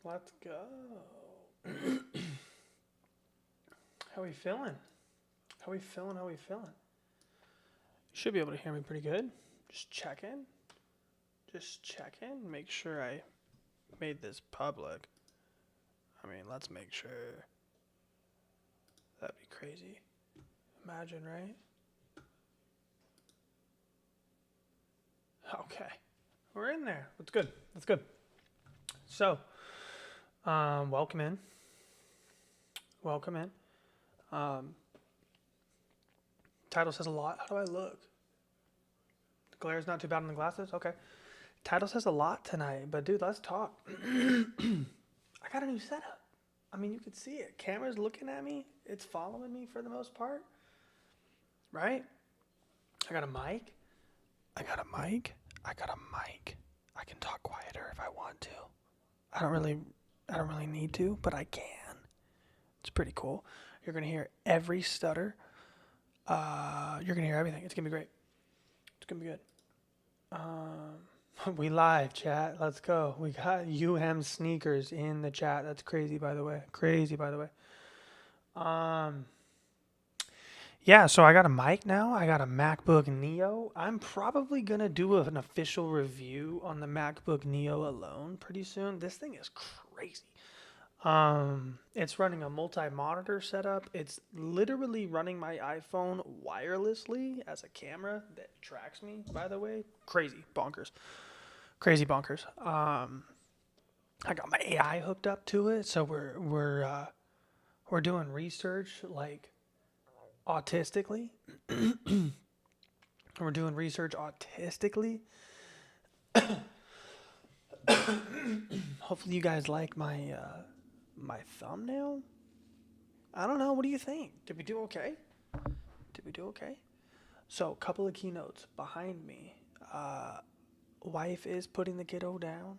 Let's go. How we feeling? How we feeling? You should be able to hear me pretty good. Just checking. Make sure I made this public. I mean, let's make sure. That'd be crazy. Imagine, right? Okay. We're in there. That's good. So, welcome in. Title says a lot. How do I look? The glare's not too bad on the glasses? Okay. Title says a lot tonight, but dude, let's talk. I got a new setup. I mean, you can see it. Camera's looking at me. It's following me for the most part. Right? I got a mic. I can talk quieter if I want to. I don't really need to, but I can. It's pretty cool. You're going to hear every stutter. You're going to hear everything. It's going to be great. It's going to be good. We live, chat. Let's go. We got UM sneakers in the chat. That's crazy, by the way. Yeah, so I got a mic now. I got a MacBook Neo. I'm probably going to do an official review on the MacBook Neo alone pretty soon. This thing is crazy. It's running a multi-monitor setup. It's literally running my iPhone wirelessly as a camera that tracks me, by the way. Crazy bonkers. I got my AI hooked up to it, so we're doing research like autistically. We're doing research autistically. Hopefully you guys like my my thumbnail. I don't know. What do you think? Did we do okay? So, a couple of keynotes behind me. Wife is putting the kiddo down.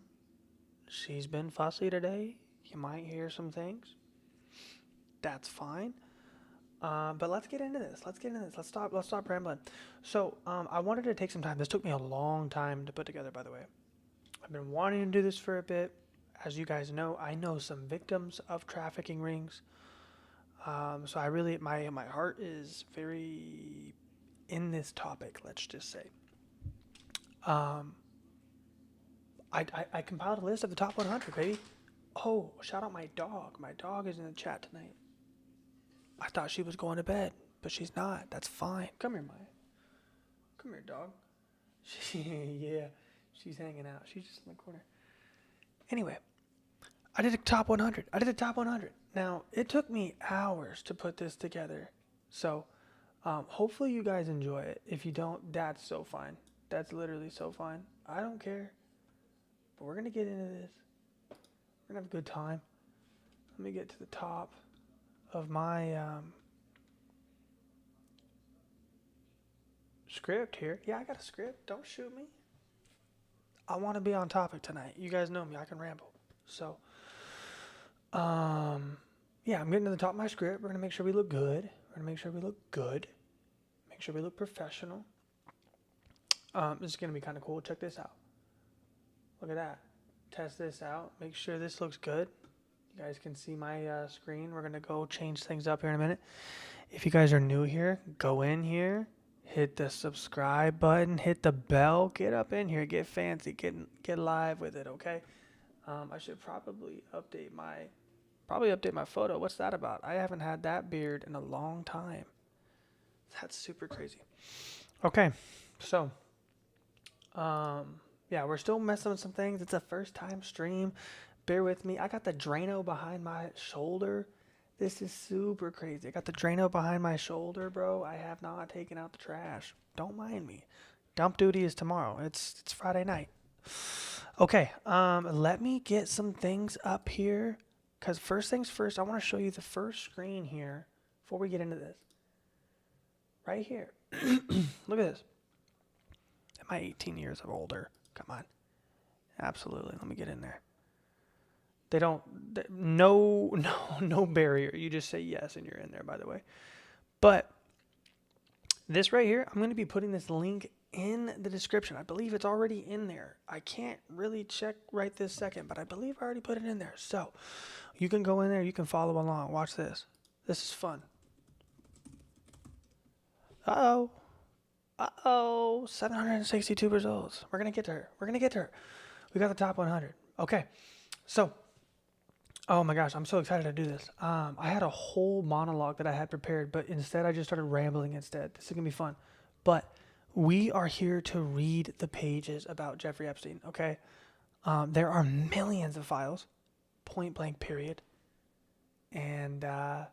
She's been fussy today. You might hear some things. That's fine. But let's get into this. Let's stop rambling. So, I wanted to take some time. This took me a long time to put together, by the way. I've been wanting to do this for a bit. As you guys know, I know some victims of trafficking rings. So I really, my heart is very in this topic, let's just say. I compiled a list of the top 100, baby. Oh, shout out my dog. My dog is in the chat tonight. I thought she was going to bed, but she's not. That's fine. Come here, Maya. Come here, dog. Yeah, she's hanging out. She's just in the corner. Anyway, I did a top 100. Now, it took me hours to put this together. So, hopefully you guys enjoy it. If you don't, that's so fine. That's literally so fine. I don't care. But we're going to get into this. We're going to have a good time. Let me get to the top of my script here. Yeah, I got a script. Don't shoot me. I want to be on topic tonight. You guys know me. I can ramble. So, yeah, I'm getting to the top of my script. We're going to make sure we look good. Make sure we look professional. This is going to be kind of cool. Check this out. Look at that. Test this out. Make sure this looks good. You guys can see my screen. We're going to go change things up here in a minute. If you guys are new here, go in here. Hit the subscribe button, hit the bell, get up in here, get fancy, get live with it, okay? I should probably update my photo. What's that about? I haven't had that beard in a long time. That's super crazy. Okay, so, yeah, we're still messing with some things. It's a first time stream. Bear with me. I got the Drano behind my shoulder. This is super crazy. I got the Drano behind my shoulder, bro. I have not taken out the trash. Don't mind me. Dump duty is tomorrow. It's Friday night. Okay, let me get some things up here. Because first things first, I want to show you the first screen here before we get into this. Right here. Look at this. Am I 18 years older? Come on. Absolutely. Let me get in there. They don't, no barrier. You just say yes and you're in there, by the way. But this right here, I'm going to be putting this link in the description. I believe it's already in there. I can't really check right this second, but I believe I already put it in there. So you can go in there. You can follow along. Watch this. This is fun. Uh-oh. Uh-oh. 762 results. We're going to get to her. We're going to get to her. We got the top 100. Okay. So, oh my gosh, I'm so excited to do this. I had a whole monologue that I had prepared, but instead I just started rambling instead. This is going to be fun. But we are here to read the pages about Jeffrey Epstein, okay? There are millions of files, point blank period. And I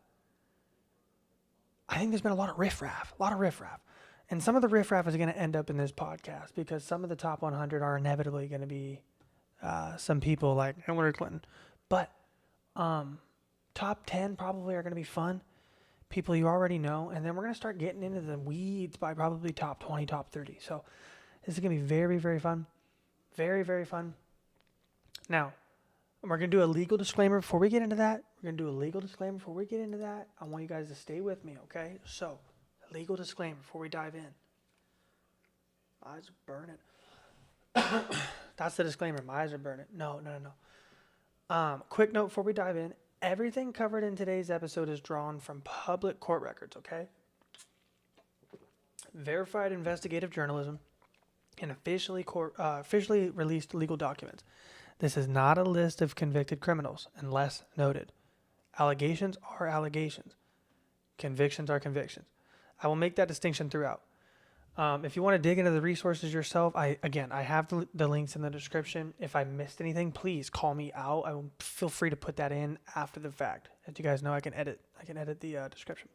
think there's been a lot of riffraff. And some of the riffraff is going to end up in this podcast because some of the top 100 are inevitably going to be some people like Hillary Clinton. But top 10 probably are going to be fun. People you already know. And then we're going to start getting into the weeds by probably top 20, top 30. So this is going to be very, very fun. Very, very fun. Now, we're going to do a legal disclaimer before we get into that. I want you guys to stay with me, okay? So, legal disclaimer before we dive in. My eyes are burning. That's the disclaimer. My eyes are burning. No. Quick note before we dive in. Everything covered in today's episode is drawn from public court records, okay? Verified investigative journalism and officially released legal documents. This is not a list of convicted criminals, unless noted. Allegations are allegations. Convictions are convictions. I will make that distinction throughout. If you want to dig into the resources yourself, I have the links in the description. If I missed anything, please call me out. I will feel free to put that in after the fact. As you guys know, I can edit the description.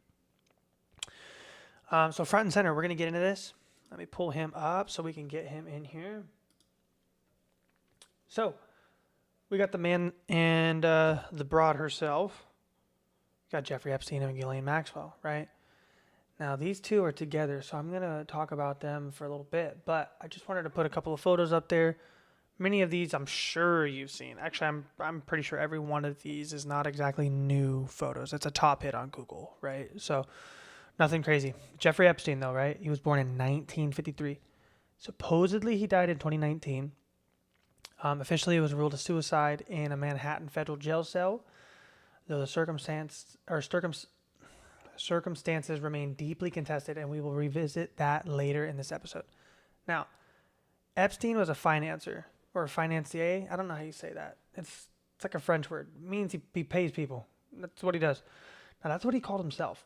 So front and center, we're going to get into this. Let me pull him up so we can get him in here. So we got the man and the broad herself. We got Jeffrey Epstein and Ghislaine Maxwell, right? Now, these two are together, so I'm going to talk about them for a little bit. But I just wanted to put a couple of photos up there. Many of these I'm sure you've seen. Actually, I'm pretty sure every one of these is not exactly new photos. It's a top hit on Google, right? So nothing crazy. Jeffrey Epstein, though, right? He was born in 1953. Supposedly, he died in 2019. Officially, it was ruled a suicide in a Manhattan federal jail cell, though the circumstances remain deeply contested, and we will revisit that later in this episode. Now, Epstein was a financier or a financier. I don't know how you say that. It's like a French word. It means he pays people. That's what he does. Now, that's what he called himself.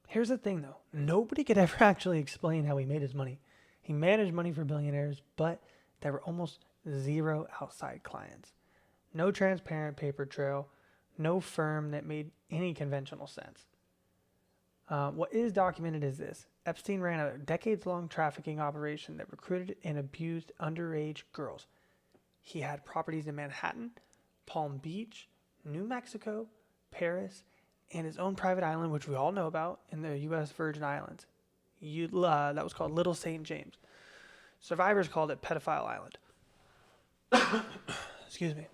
Here's the thing, though. Nobody could ever actually explain how he made his money. He managed money for billionaires, but there were almost zero outside clients. No transparent paper trail. No firm that made any conventional sense. What is documented is this. Epstein ran a decades-long trafficking operation that recruited and abused underage girls. He had properties in Manhattan, Palm Beach, New Mexico, Paris, and his own private island, which we all know about, in the U.S. Virgin Islands. That was called Little St. James. Survivors called it Pedophile Island. Excuse me.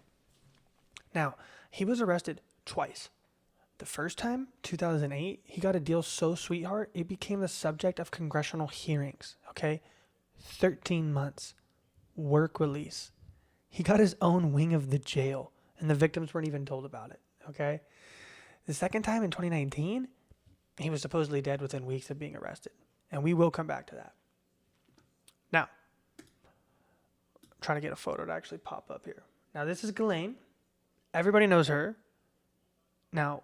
Now, he was arrested twice. The first time, 2008, he got a deal so sweetheart, it became the subject of congressional hearings, okay? 13 months. Work release. He got his own wing of the jail, and the victims weren't even told about it, okay? The second time in 2019, he was supposedly dead within weeks of being arrested, and we will come back to that. Now, I'm trying to get a photo to actually pop up here. Now, this is Ghislaine. Everybody knows her. Now,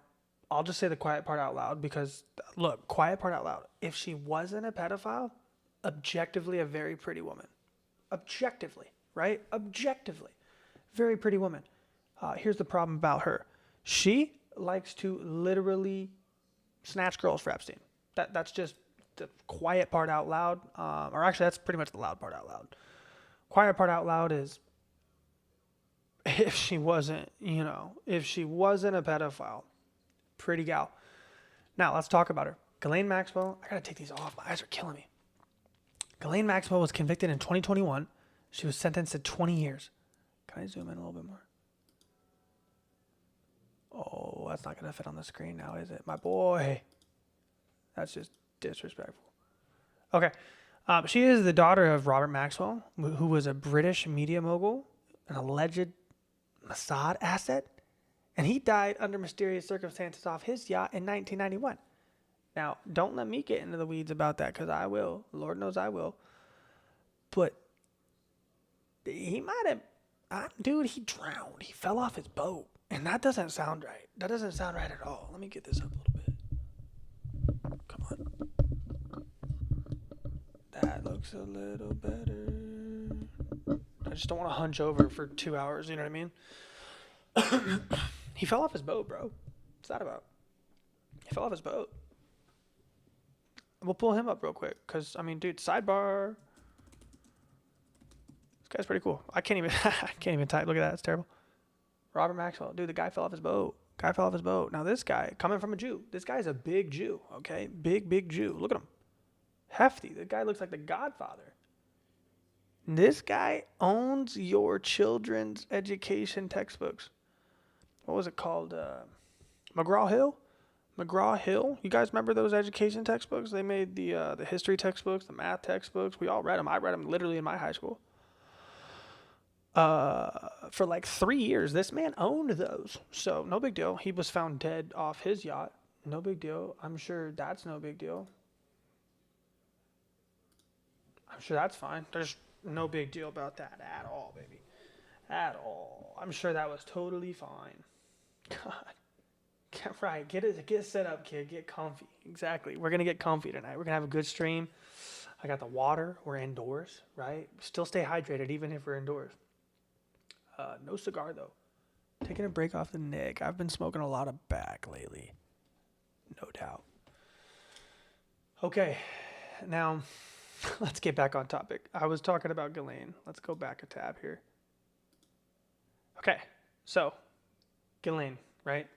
I'll just say the quiet part out loud because, look, quiet part out loud. If she wasn't a pedophile, objectively a very pretty woman. Objectively, right? Objectively. Very pretty woman. Here's the problem about her. She likes to literally snatch girls for Epstein. That's just the quiet part out loud. Or actually, that's pretty much the loud part out loud. Quiet part out loud is if she wasn't a pedophile. Pretty gal. Now, let's talk about her. Ghislaine Maxwell. I got to take these off. My eyes are killing me. Ghislaine Maxwell was convicted in 2021. She was sentenced to 20 years. Can I zoom in a little bit more? Oh, that's not going to fit on the screen now, is it? My boy. That's just disrespectful. Okay. She is the daughter of Robert Maxwell, who was a British media mogul, an alleged Mossad asset, and he died under mysterious circumstances off his yacht in 1991. Now, don't let me get into the weeds about that, because I will. Lord knows I will. But he might have, dude, he drowned. He fell off his boat. And that doesn't sound right. That doesn't sound right at all. Let me get this up a little bit. Come on. That looks a little better. I just don't want to hunch over for 2 hours, you know what I mean? He fell off his boat, bro. What's that about? He fell off his boat. We'll pull him up real quick, because, I mean, dude, sidebar. This guy's pretty cool. I can't even type. Look at that. It's terrible. Robert Maxwell. Dude, the guy fell off his boat. Now, this guy, coming from a Jew. This guy's a big Jew, okay? Big Jew. Look at him. Hefty. The guy looks like the Godfather. This guy owns your children's education textbooks. What was it called? McGraw-Hill? McGraw-Hill. You guys remember those education textbooks? They made the history textbooks, the math textbooks. We all read them. I read them literally in my high school. For like 3 years, this man owned those. So no big deal. He was found dead off his yacht. No big deal. I'm sure that's no big deal. I'm sure that's fine. There's no big deal about that at all, baby. At all. I'm sure that was totally fine. God. Get right. Get set up, kid. Get comfy. Exactly. We're going to get comfy tonight. We're going to have a good stream. I got the water. We're indoors, right? Still stay hydrated even if we're indoors. No cigar, though. Taking a break off the neck. I've been smoking a lot of back lately. No doubt. Okay. Now, let's get back on topic. I was talking about Ghislaine. Let's go back a tab here. Okay. So, Ghislaine, right?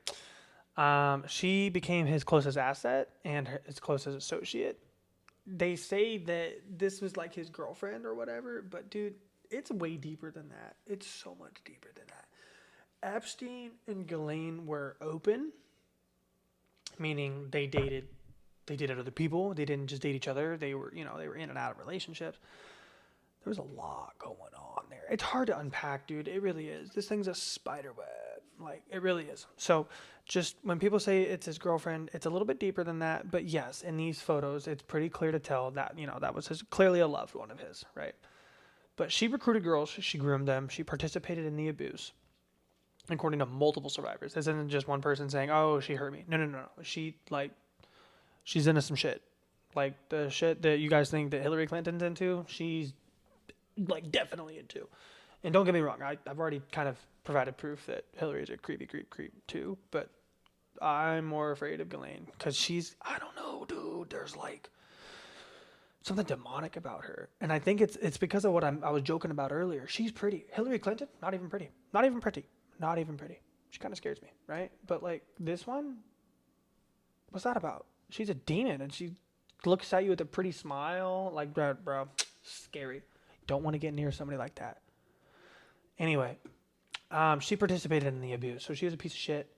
She became his closest asset and his closest associate. They say that this was like his girlfriend or whatever, but dude, it's way deeper than that. It's so much deeper than that. Epstein and Ghislaine were open, meaning they dated other people. They didn't just date each other. They were in and out of relationships. There was a lot going on there. It's hard to unpack, dude. It really is. This thing's a spider web. Like, it really is. So just when people say it's his girlfriend, it's a little bit deeper than that. But yes, in these photos, it's pretty clear to tell that, that was clearly a loved one of his, right? But she recruited girls. She groomed them. She participated in the abuse, according to multiple survivors. This isn't just one person saying, oh, she hurt me. No. She's into some shit. Like, the shit that you guys think that Hillary Clinton's into, she's, like, definitely into. And don't get me wrong, I've already kind of provided proof that Hillary's a creepy creep too, but I'm more afraid of Ghislaine because she's, I don't know, dude, there's like something demonic about her. And I think it's because of what I was joking about earlier. She's pretty. Hillary Clinton, not even pretty. She kind of scares me, right? But like this one, what's that about? She's a demon and she looks at you with a pretty smile. Like, bro, scary. Don't want to get near somebody like that. Anyway, she participated in the abuse, so she was a piece of shit.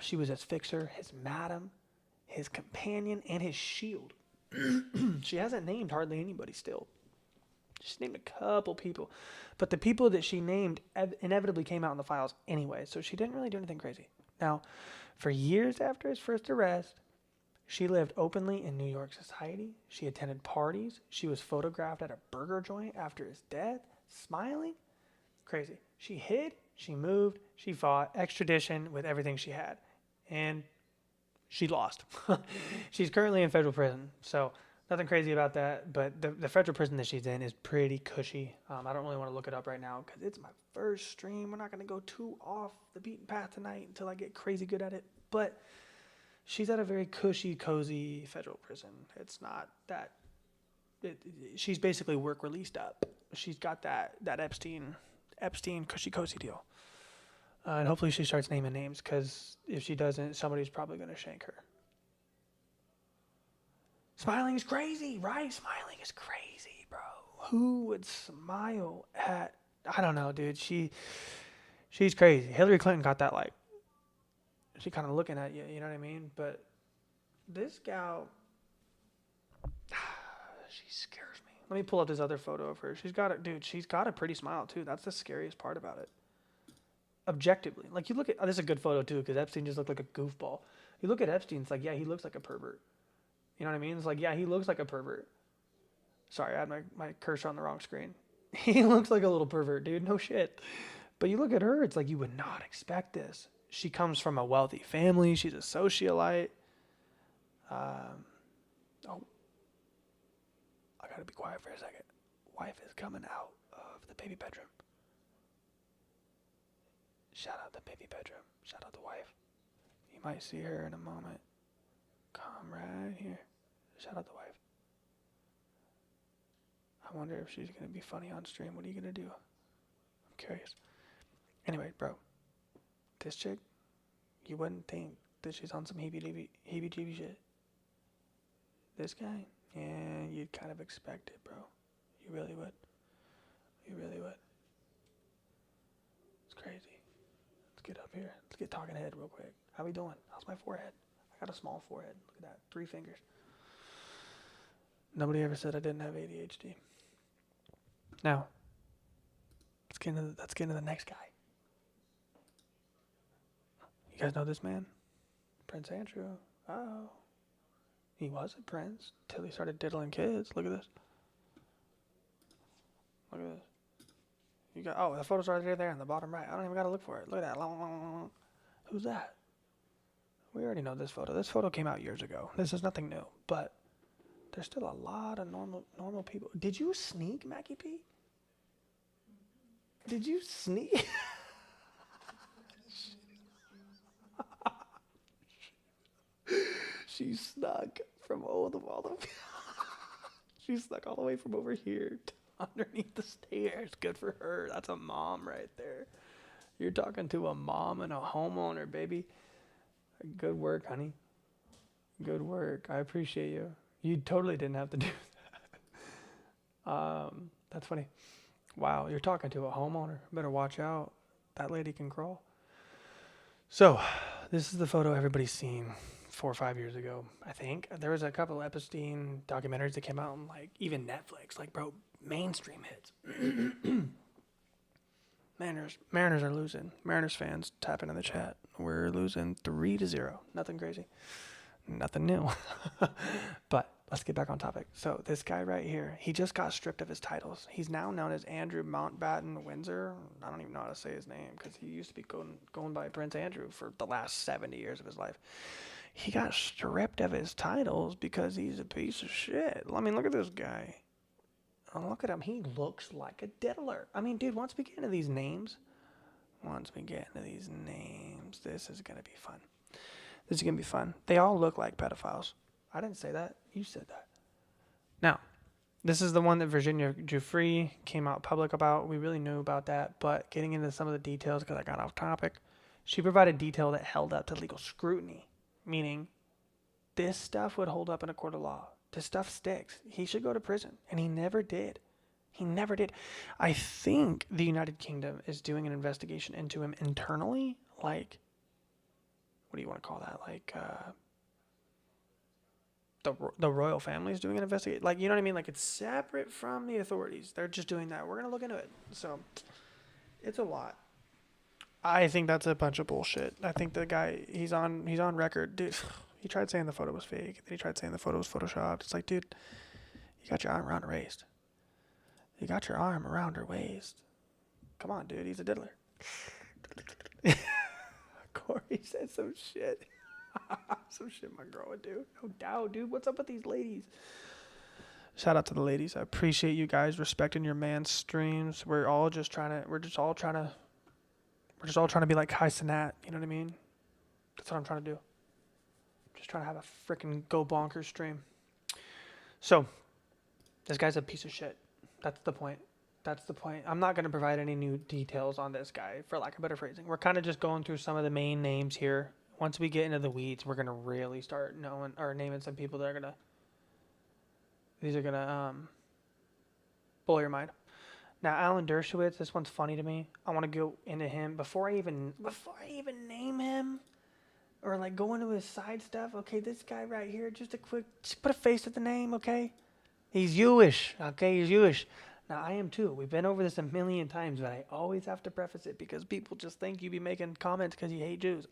She was his fixer, his madam, his companion, and his shield. She hasn't named hardly anybody still. She's named a couple people. But the people that she named inevitably came out in the files anyway, so she didn't really do anything crazy. Now, for years after his first arrest, she lived openly in New York society. She attended parties. She was photographed at a burger joint after his death, smiling. Crazy. She hid, she moved, she fought, extradition with everything she had. And she lost. She's currently in federal prison, so nothing crazy about that. But the federal prison that she's in is pretty cushy. I don't really want to look it up right now because it's my first stream. We're not going to go too off the beaten path tonight until I get crazy good at it. But she's at a very cushy, cozy federal prison. It's not that... she's basically work released up. She's got that Epstein cushy cozy deal. And hopefully she starts naming names because if she doesn't, somebody's probably going to shank her. Smiling is crazy, right? Smiling is crazy, bro. Who would smile at... I don't know, dude. She's crazy. Hillary Clinton got that, like... She kind of looking at you, you know what I mean? But this gal... She scares me. Let me pull up this other photo of her. She's got a, dude, she's got a pretty smile too. That's the scariest part about it. Objectively. Like you look at, this is a good photo too, because Epstein just looked like a goofball. You look at Epstein, it's like, yeah, he looks like a pervert. You know what I mean? It's like, yeah, he looks like a pervert. Sorry, I had my cursor on the wrong screen. He looks like a little pervert, dude. No shit. But you look at her, it's like you would not expect this. She comes from a wealthy family. She's a socialite. Oh, I gotta be quiet for a second. Wife is coming out of the baby bedroom. Shout out the baby bedroom. Shout out the wife. You might see her in a moment. Come right here. Shout out the wife. I wonder if she's gonna be funny on stream. What are you gonna do? I'm curious. Anyway, bro. This chick, you wouldn't think that she's on some heebie-jeebie shit. This guy, yeah, you'd kind of expect it, bro. You really would. You really would. It's crazy. Let's get up here. Let's get talking head real quick. How we doing? How's my forehead? I got a small forehead. Look at that. 3 fingers. Nobody ever said I didn't have ADHD. Now, let's get into the next guy. You guys know this man? Prince Andrew. Oh. He was a prince until he started diddling kids. Look at this. Look at this. You got, oh, the photo's right there in the bottom right. I don't even got to look for it. Look at that. Who's that? We already know this photo. This photo came out years ago. This is nothing new, but there's still a lot of normal people. Did you sneak, Mackie P? Did you sneak? She snuck from all the she snuck all the way from over here to underneath the stairs. Good for her. That's a mom right there. You're talking to a mom and a homeowner, baby. Good work, honey. Good work. I appreciate you. You totally didn't have to do that. That's funny. Wow, you're talking to a homeowner. Better watch out. That lady can crawl. So, this is the photo everybody's seen 4 or 5 years ago, I think. There was a couple of Epstein documentaries that came out on, like, even Netflix. Like, bro, mainstream hits. Mariners are losing. Mariners fans, tapping in the chat. We're losing 3-0. Nothing crazy. Nothing new. But let's get back on topic. So this guy right here, he just got stripped of his titles. He's now known as Andrew Mountbatten Windsor. I don't even know how to say his name because he used to be going by Prince Andrew for the last 70 years of his life. He got stripped of his titles because he's a piece of shit. I mean, look at this guy. Oh, look at him. He looks like a diddler. I mean, dude, once we get into these names, this is going to be fun. This is going to be fun. They all look like pedophiles. I didn't say that. You said that. Now, this is the one that Virginia Jeffrey came out public about. We really knew about that, but getting into some of the details because I got off topic, she provided detail that held up to legal scrutiny, meaning this stuff would hold up in a court of law. This stuff sticks. He should go to prison, and he never did. He never did. I think the United Kingdom is doing an investigation into him internally, like, what do you want to call that? Like, the royal family is doing an investigation. Like, you know what I mean? Like, it's separate from the authorities. They're just doing that. We're going to look into it. So, it's a lot. I think that's a bunch of bullshit. I think the guy, he's on record. Dude, he tried saying the photo was fake. Then he tried saying the photo was photoshopped. It's like, dude, you got your arm around her waist. You got your arm around her waist. Come on, dude. He's a diddler. Corey said some shit. Some shit my girl would do. No doubt, dude. What's up with these ladies? Shout out to the ladies. I appreciate you guys respecting your man's streams. We're all trying to be like Kai Cenat. You know what I mean? That's what I'm trying to do. Just trying to have a freaking go bonkers stream. So, this guy's a piece of shit. That's the point. I'm not going to provide any new details on this guy, for lack of better phrasing. We're kind of just going through some of the main names here. Once we get into the weeds, we're going to really start knowing or naming some people that are going to... These are going to blow your mind. Now, Alan Dershowitz, this one's funny to me. I want to go into him. Before I even name him or like go into his side stuff, okay, this guy right here, just put a face at the name, okay? He's Jewish. Okay, he's Jewish. Now, I am too. We've been over this a million times, but I always have to preface it because people just think you be making comments because you hate Jews.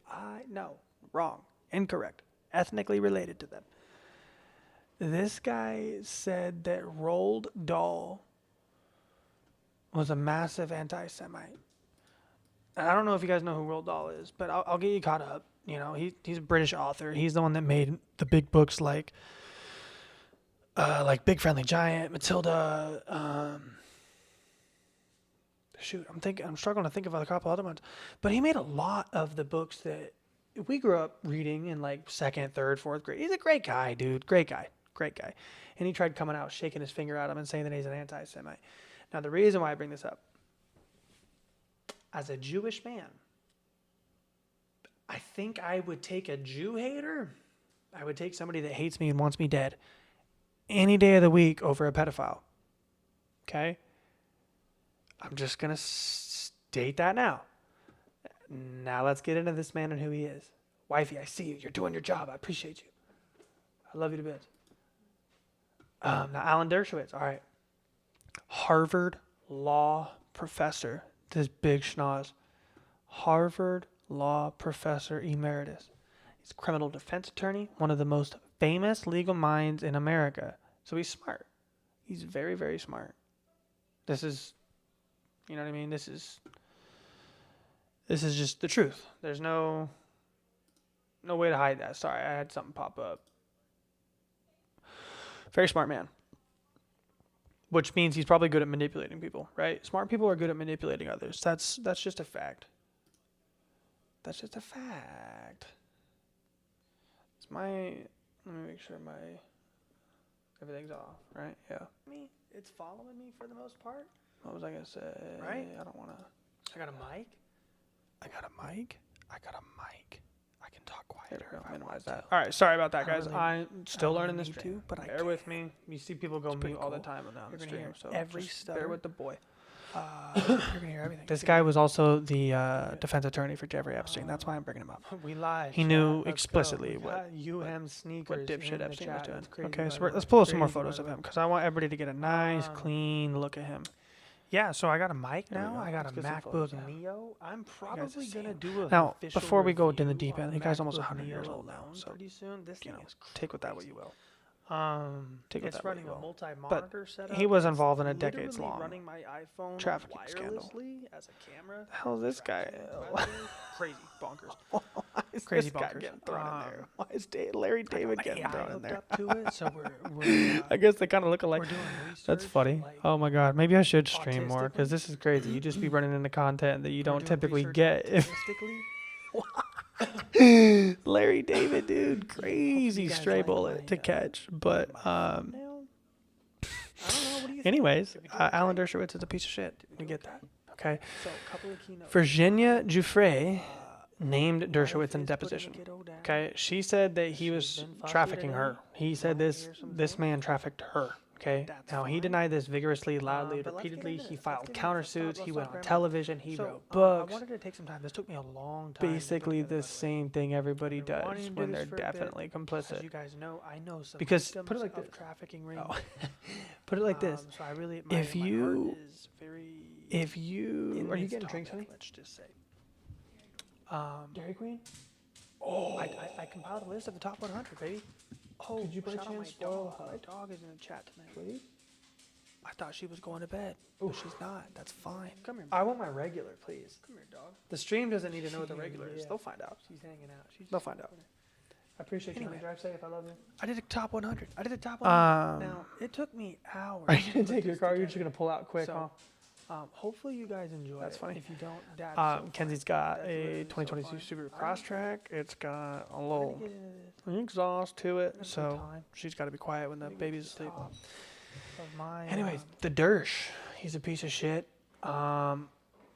No, wrong, incorrect, ethnically related to them. This guy said that Roald Dahl was a massive anti-Semite. And I don't know if you guys know who Roald Dahl is, but I'll get you caught up. You know, he's a British author. He's the one that made the big books like Big Friendly Giant, Matilda. I'm struggling to think of a couple other ones. But he made a lot of the books that we grew up reading in like 2nd, 3rd, 4th grade. He's a great guy, dude. Great guy. And he tried coming out, shaking his finger at him and saying that he's an anti-Semite. Now, the reason why I bring this up, as a Jewish man, I think I would take a Jew hater. I would take somebody that hates me and wants me dead any day of the week over a pedophile. Okay? I'm just going to state that now. Now let's get into this man and who he is. Wifey, I see you. You're doing your job. I appreciate you. I love you to bits. Now, Alan Dershowitz. All right. Harvard law professor. This big schnoz. Harvard law professor emeritus. He's a criminal defense attorney. One of the most famous legal minds in America. So he's smart. He's very, very smart. This is, you know what I mean? This is just the truth. There's no way to hide that. Sorry, I had something pop up. Very smart man. Which means he's probably good at manipulating people, right? Smart people are good at manipulating others. That's just a fact. That's just a fact. Let me make sure everything's off, right? Yeah. It's following me for the most part. What was I going to say? Right? I don't want to. I got a mic. I can talk quieter. I'll minimize that. All right. Sorry about that, guys. I'm still learning this too, but bear with me. You see people go mute all the time on the stream, so every bear with the boy. You're going to hear everything. This guy was also the defense attorney for Jeffrey Epstein. That's why I'm bringing him up. We lied. He knew explicitly what dipshit Epstein was doing. Okay, so let's pull up some more photos of him because I want everybody to get a nice, clean look at him. Yeah, so I got a mic now. I got a MacBook Neo. I'm probably going to do a now, before we go into the deep end, the guy's almost 100 years old now. So, take with that what you will. It's running a multi-monitor setup. He was involved in a decades-long trafficking scandal. As a camera. The hell is this guy? Crazy bonkers. Crazy bonkers getting thrown in there. Why is Larry David getting thrown in there? So we're I guess they kind of look alike. That's funny. Oh my god, maybe I should stream more because this is crazy. You just be running into content that you don't typically get. Larry David, dude, crazy stray bullet to catch. But anyways, Alan Dershowitz is a piece of shit. We get that. Okay. Virginia Giuffre named Dershowitz in deposition. Okay. She said that he was trafficking her. He said this man trafficked her. Okay. Now he denied this vigorously, loudly, repeatedly. He filed countersuits. He went on television. He wrote books. I wanted to take some time. This took me a long time. Basically the same thing everybody does when they're definitely complicit. As you guys know, I know some because put it like this. Trafficking ring. Put it like this. So I really if you are you getting drinks, honey? Let's just say. Dairy Queen. Oh. I compiled a list of the top 100, baby. Oh, could you by chance spoil my dog is in the chat tonight, please? I thought she was going to bed. Oh, she's not. That's fine. Come here. I want my regular, please. Come here, dog. The stream doesn't need to know what the regular is. They'll find out. She's hanging out. They'll find out. I appreciate you. Drive safe. I love you. I did a top 100. Now, it took me hours. Are you going to take your car? You're just going to pull out quick, huh? Hopefully you guys enjoy it. That's funny. If you don't, Kenzie's got a 2022 Subaru Crosstrek. It's got a little exhaust to it, so she's got to be quiet when the baby's asleep. Anyways, the Dersh, he's a piece of shit.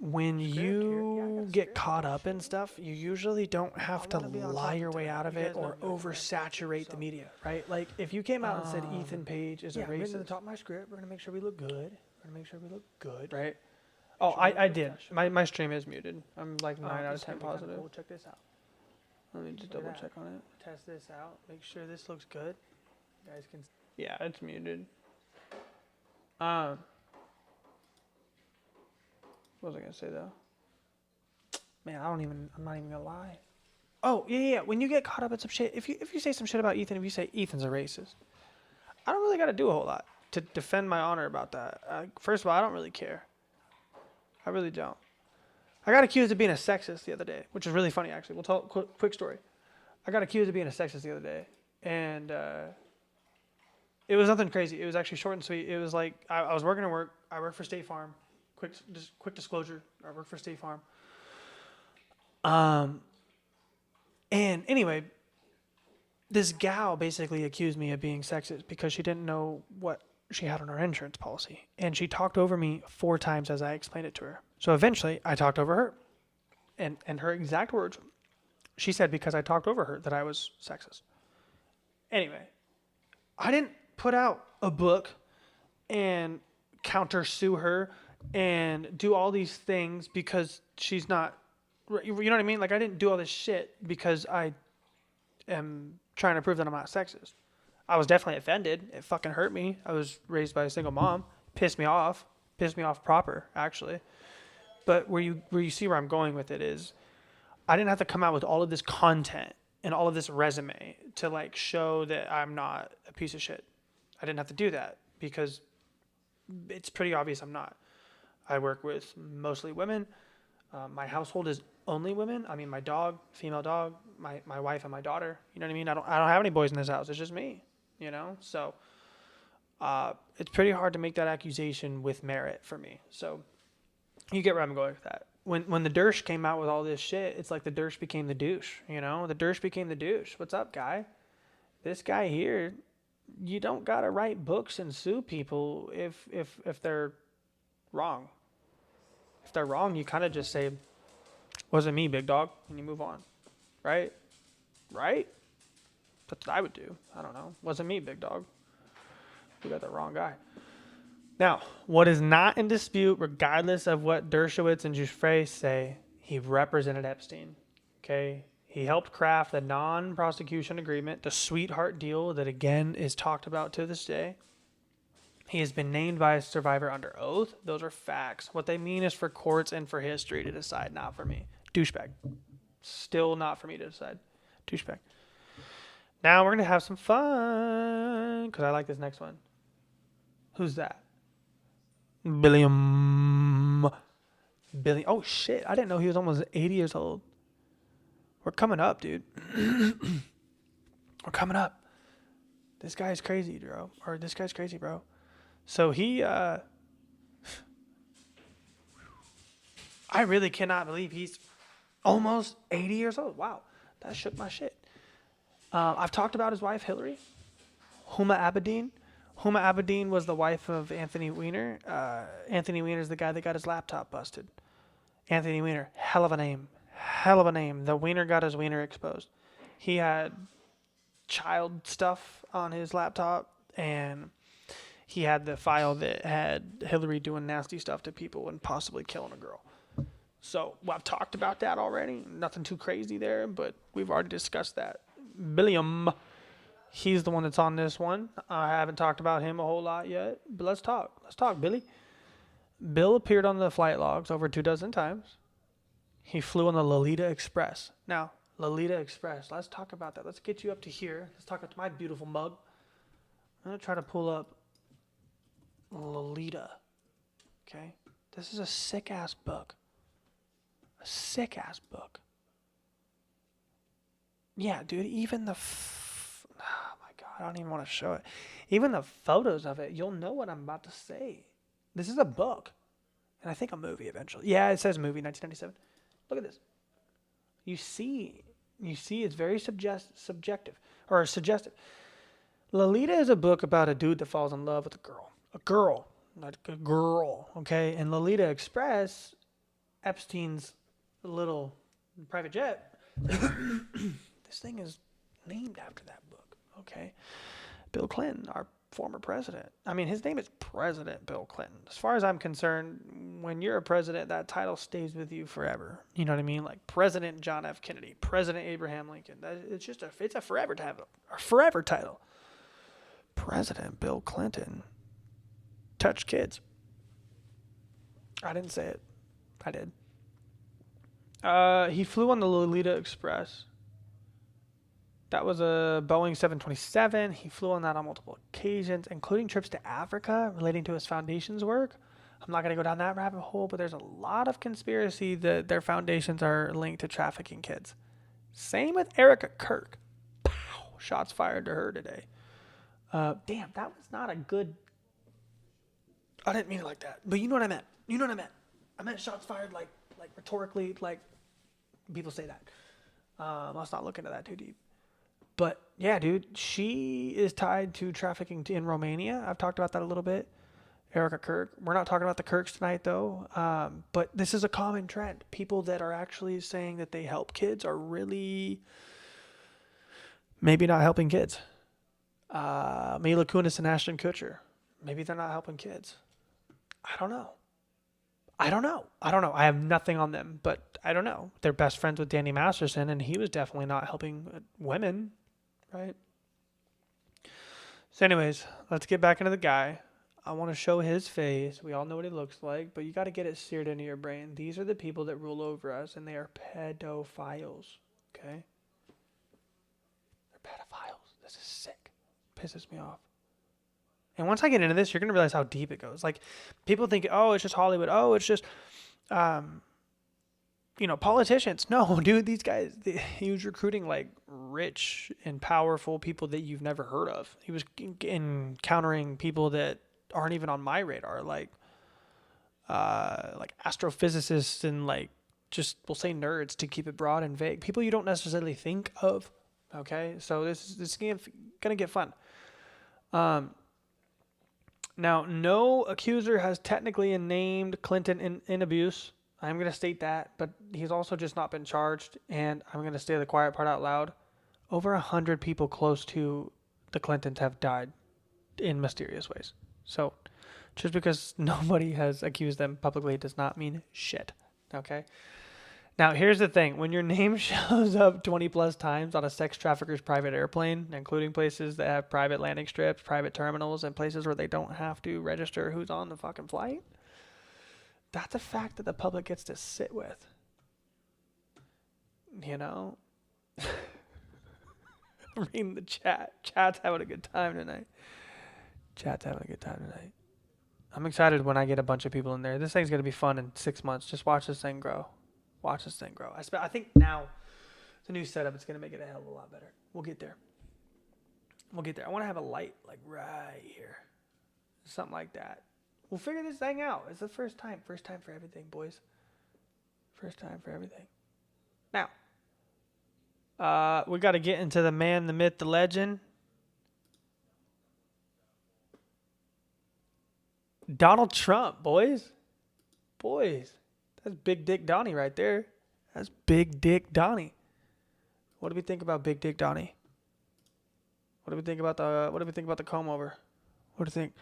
When you get caught up in stuff, you usually don't have to lie your way out of it or oversaturate the media, right? Like if you came out and said Ethan Page is a racist. Written at the top of my script. We're gonna make sure we look good. Right? Oh, I did. My stream is muted. I'm like 9 out of 10 positive. We'll check this out. Let me just double check on it. Test this out. Make sure this looks good. You guys can. Yeah, it's muted. What was I gonna say though? Man, I'm not even gonna lie. Oh, yeah. When you get caught up in some shit, if you say some shit about Ethan, if you say Ethan's a racist, I don't really got to do a whole lot to defend my honor about that. First of all, I don't really care. I really don't. I got accused of being a sexist the other day, which is really funny, actually. We'll tell a quick story. I got accused of being a sexist the other day, and it was nothing crazy. It was actually short and sweet. It was like I was working at work. I work for State Farm. Quick disclosure. I work for State Farm. And anyway, this gal basically accused me of being sexist because she didn't know what she had on her insurance policy. And she talked over me 4 times as I explained it to her. So eventually I talked over her. And her exact words, she said because I talked over her that I was sexist. Anyway, I didn't put out a book and counter sue her and do all these things because she's not, you know what I mean? Like I didn't do all this shit because I am trying to prove that I'm not sexist. I was definitely offended. It fucking hurt me. I was raised by a single mom. Pissed me off proper, actually. But where you see where I'm going with it is I didn't have to come out with all of this content and all of this resume to like show that I'm not a piece of shit. I didn't have to do that because it's pretty obvious I'm not. I work with mostly women. My household is only women. I mean, my dog, female dog, my wife and my daughter. You know what I mean? I don't have any boys in this house. It's just me. You know, so it's pretty hard to make that accusation with merit for me. So you get where I'm going with that. When the Dersh came out with all this shit, it's like the Dersh became the douche. You know, the Dersh became the douche. What's up, guy? This guy here, you don't gotta write books and sue people if they're wrong. If they're wrong, you kind of just say, wasn't me, big dog, and you move on. Right? That's what I would do. I don't know. Wasn't me, big dog. You got the wrong guy. Now, what is not in dispute, regardless of what Dershowitz and Giuffre say, he represented Epstein. Okay? He helped craft the non-prosecution agreement, the sweetheart deal that, again, is talked about to this day. He has been named by a survivor under oath. Those are facts. What they mean is for courts and for history to decide, not for me. Douchebag. Still not for me to decide. Douchebag. Now we're going to have some fun, because I like this next one. Who's that? Billiam. Oh, shit. I didn't know he was almost 80 years old. We're coming up, dude. We're coming up. This guy's crazy, bro. So he, I really cannot believe he's almost 80 years old. Wow. That shook my shit. I've talked about his wife, Hillary. Huma Abedin. Huma Abedin was the wife of Anthony Weiner. Anthony Weiner is the guy that got his laptop busted. Anthony Weiner. Hell of a name. The Weiner got his wiener exposed. He had child stuff on his laptop, and he had the file that had Hillary doing nasty stuff to people and possibly killing a girl. So I've talked about that already. Nothing too crazy there, but we've already discussed that. Billiam, he's the one that's on this one. I haven't talked about him a whole lot yet, but let's talk. Billy. Bill appeared on the flight logs over 24 times. He flew on the Lolita Express. Now, Lolita Express, let's talk about that. Let's get you up to here. Let's talk about my beautiful mug. I'm going to try to pull up Lolita. Okay? This is a sick-ass book. Yeah, dude, even oh my God, I don't even want to show it. Even the photos of it, you'll know what I'm about to say. This is a book. And I think a movie eventually. Yeah, it says movie, 1997. Look at this. You see it's very suggestive. Lolita is a book about a dude that falls in love with a girl, okay? And Lolita Express, Epstein's little private jet, this thing is named after that book, okay? Bill Clinton, our former president. I mean, his name is President Bill Clinton. As far as I'm concerned, when you're a president, that title stays with you forever. You know what I mean? Like President John F. Kennedy, President Abraham Lincoln. It's a forever title. A forever title. President Bill Clinton touch kids. I didn't say it. I did. He flew on the Lolita Express. That was a Boeing 727. He flew on that on multiple occasions, including trips to Africa relating to his foundation's work. I'm not going to go down that rabbit hole, but there's a lot of conspiracy that their foundations are linked to trafficking kids. Same with Erica Kirk. Pow! Shots fired to her today. Damn, that was not a good... I didn't mean it like that, but you know what I meant. You know what I meant. I meant shots fired like rhetorically, like people say that. Let's not look into that too deep. But yeah, dude, she is tied to trafficking in Romania. I've talked about that a little bit. Erica Kirk. We're not talking about the Kirks tonight, though. But this is a common trend. People that are actually saying that they help kids are really maybe not helping kids. Mila Kunis and Ashton Kutcher. Maybe they're not helping kids. I don't know. I have nothing on them, but I don't know. They're best friends with Danny Masterson, and he was definitely not helping women, right? So anyways, let's get back into the guy. I want to show his face. We all know what he looks like, but you got to get it seared into your brain. These are the people that rule over us, and they are pedophiles, okay? They're pedophiles. This is sick. Pisses me off. And once I get into this, you're going to realize how deep it goes. Like, people think, oh, it's just Hollywood. Oh, it's just, politicians. No, dude, these guys, he was recruiting, like, rich and powerful people that you've never heard of. He was encountering people that aren't even on my radar, like astrophysicists and, like, just, we'll say nerds to keep it broad and vague. People you don't necessarily think of, okay? So this is going to get fun. Now, no accuser has technically named Clinton in abuse. I'm going to state that, but he's also just not been charged, and I'm going to say the quiet part out loud. Over 100 people close to the Clintons have died in mysterious ways. So, just because nobody has accused them publicly does not mean shit, okay? Now, here's the thing. When your name shows up 20 plus times on a sex trafficker's private airplane, including places that have private landing strips, private terminals, and places where they don't have to register who's on the fucking flight, that's a fact that the public gets to sit with. You know? I'm reading the chat. Chat's having a good time tonight. I'm excited when I get a bunch of people in there. This thing's going to be fun in 6 months. Just watch this thing grow. I think now the new setup is going to make it a hell of a lot better. We'll get there. I want to have a light like right here. Something like that. We'll figure this thing out. It's the first time. First time for everything, boys. First time for everything. Now, we got to get into the man, the myth, the legend. Donald Trump, boys. That's Big Dick Donnie right there. That's Big Dick Donnie. What do we think about Big Dick Donnie? What do we think about the comb over? What do you think?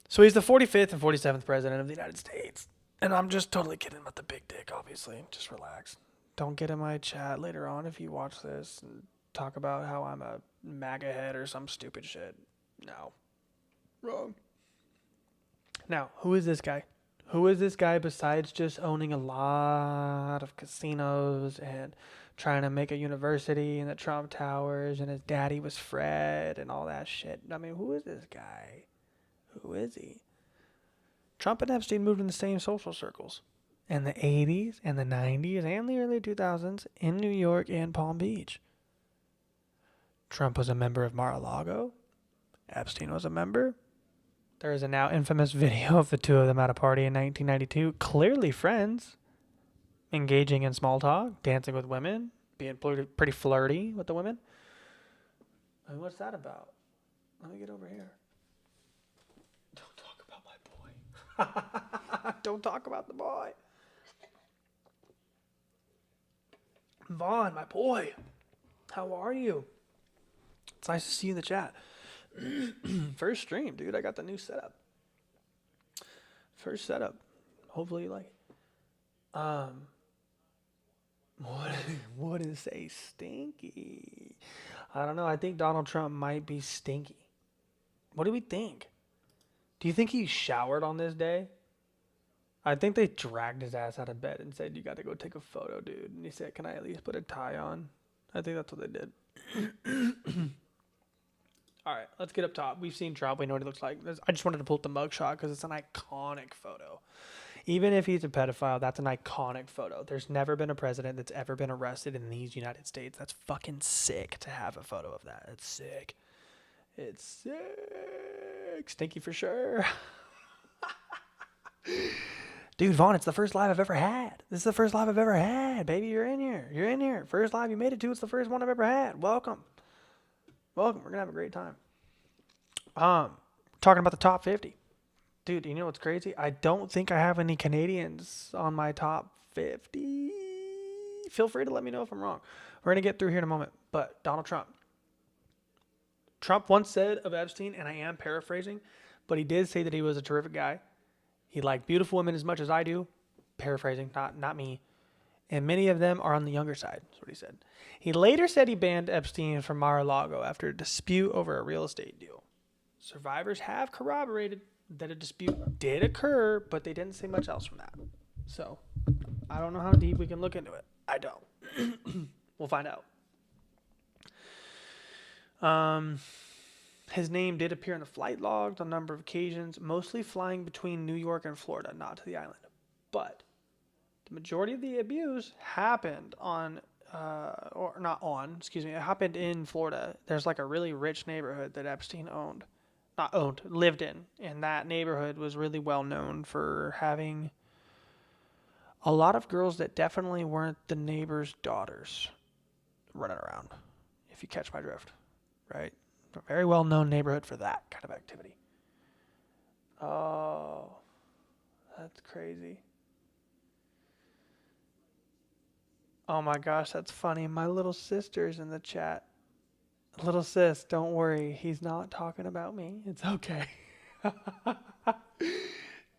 So he's the 45th and 47th president of the United States. And I'm just totally kidding about the big dick, obviously. Just relax. Don't get in my chat later on if you watch this and talk about how I'm a MAGA head or some stupid shit. No. Wrong. Now, who is this guy? Who is this guy besides just owning a lot of casinos and trying to make a university in the Trump Towers and his daddy was Fred and all that shit? I mean, who is this guy? Who is he? Trump and Epstein moved in the same social circles in the 80s and the 90s and the early 2000s in New York and Palm Beach. Trump was a member of Mar-a-Lago. Epstein was a member. There is a now infamous video of the two of them at a party in 1992, clearly friends, engaging in small talk, dancing with women, being pretty flirty with the women. I mean, what's that about? Let me get over here. Don't talk about my boy. Don't talk about the boy. Vaughn, my boy. How are you? It's nice to see you in the chat. First stream, dude. I got the new setup. First setup. Hopefully you like it. What is a stinky? I don't know. I think Donald Trump might be stinky. What do we think? Do you think he showered on this day? I think they dragged his ass out of bed and said, "You got to go take a photo, dude." And he said, "Can I at least put a tie on?" I think that's what they did. All right, let's get up top. We've seen Trump. We know what he looks like. I just wanted to pull up the mugshot because it's an iconic photo. Even if he's a pedophile, that's an iconic photo. There's never been a president that's ever been arrested in these United States. That's fucking sick to have a photo of that. It's sick. It's sick. Stinky for sure. Dude, Vaughn, it's the first live I've ever had. This is the first live I've ever had. Baby, you're in here. You're in here. First live you made it to. It's the first one I've ever had. Welcome. Welcome. We're going to have a great time. Talking about the top 50. Dude, you know what's crazy? I don't think I have any Canadians on my top 50. Feel free to let me know if I'm wrong. We're going to get through here in a moment. But Donald Trump. Trump once said of Epstein, and I am paraphrasing, but he did say that he was a terrific guy. He liked beautiful women as much as I do. Paraphrasing, not me. And many of them are on the younger side. That's what he said. He later said he banned Epstein from Mar-a-Lago after a dispute over a real estate deal. Survivors have corroborated that a dispute did occur, but they didn't say much else from that. So, I don't know how deep we can look into it. I don't. We'll find out. His name did appear in the flight logs on a number of occasions, mostly flying between New York and Florida, not to the island. But the majority of the abuse happened it happened in Florida. There's like a really rich neighborhood that Epstein lived in. And that neighborhood was really well known for having a lot of girls that definitely weren't the neighbor's daughters running around, if you catch my drift, right? A very well-known neighborhood for that kind of activity. Oh, that's crazy. Oh my gosh, that's funny. My little sister's in the chat. Little sis, don't worry. He's not talking about me. It's okay.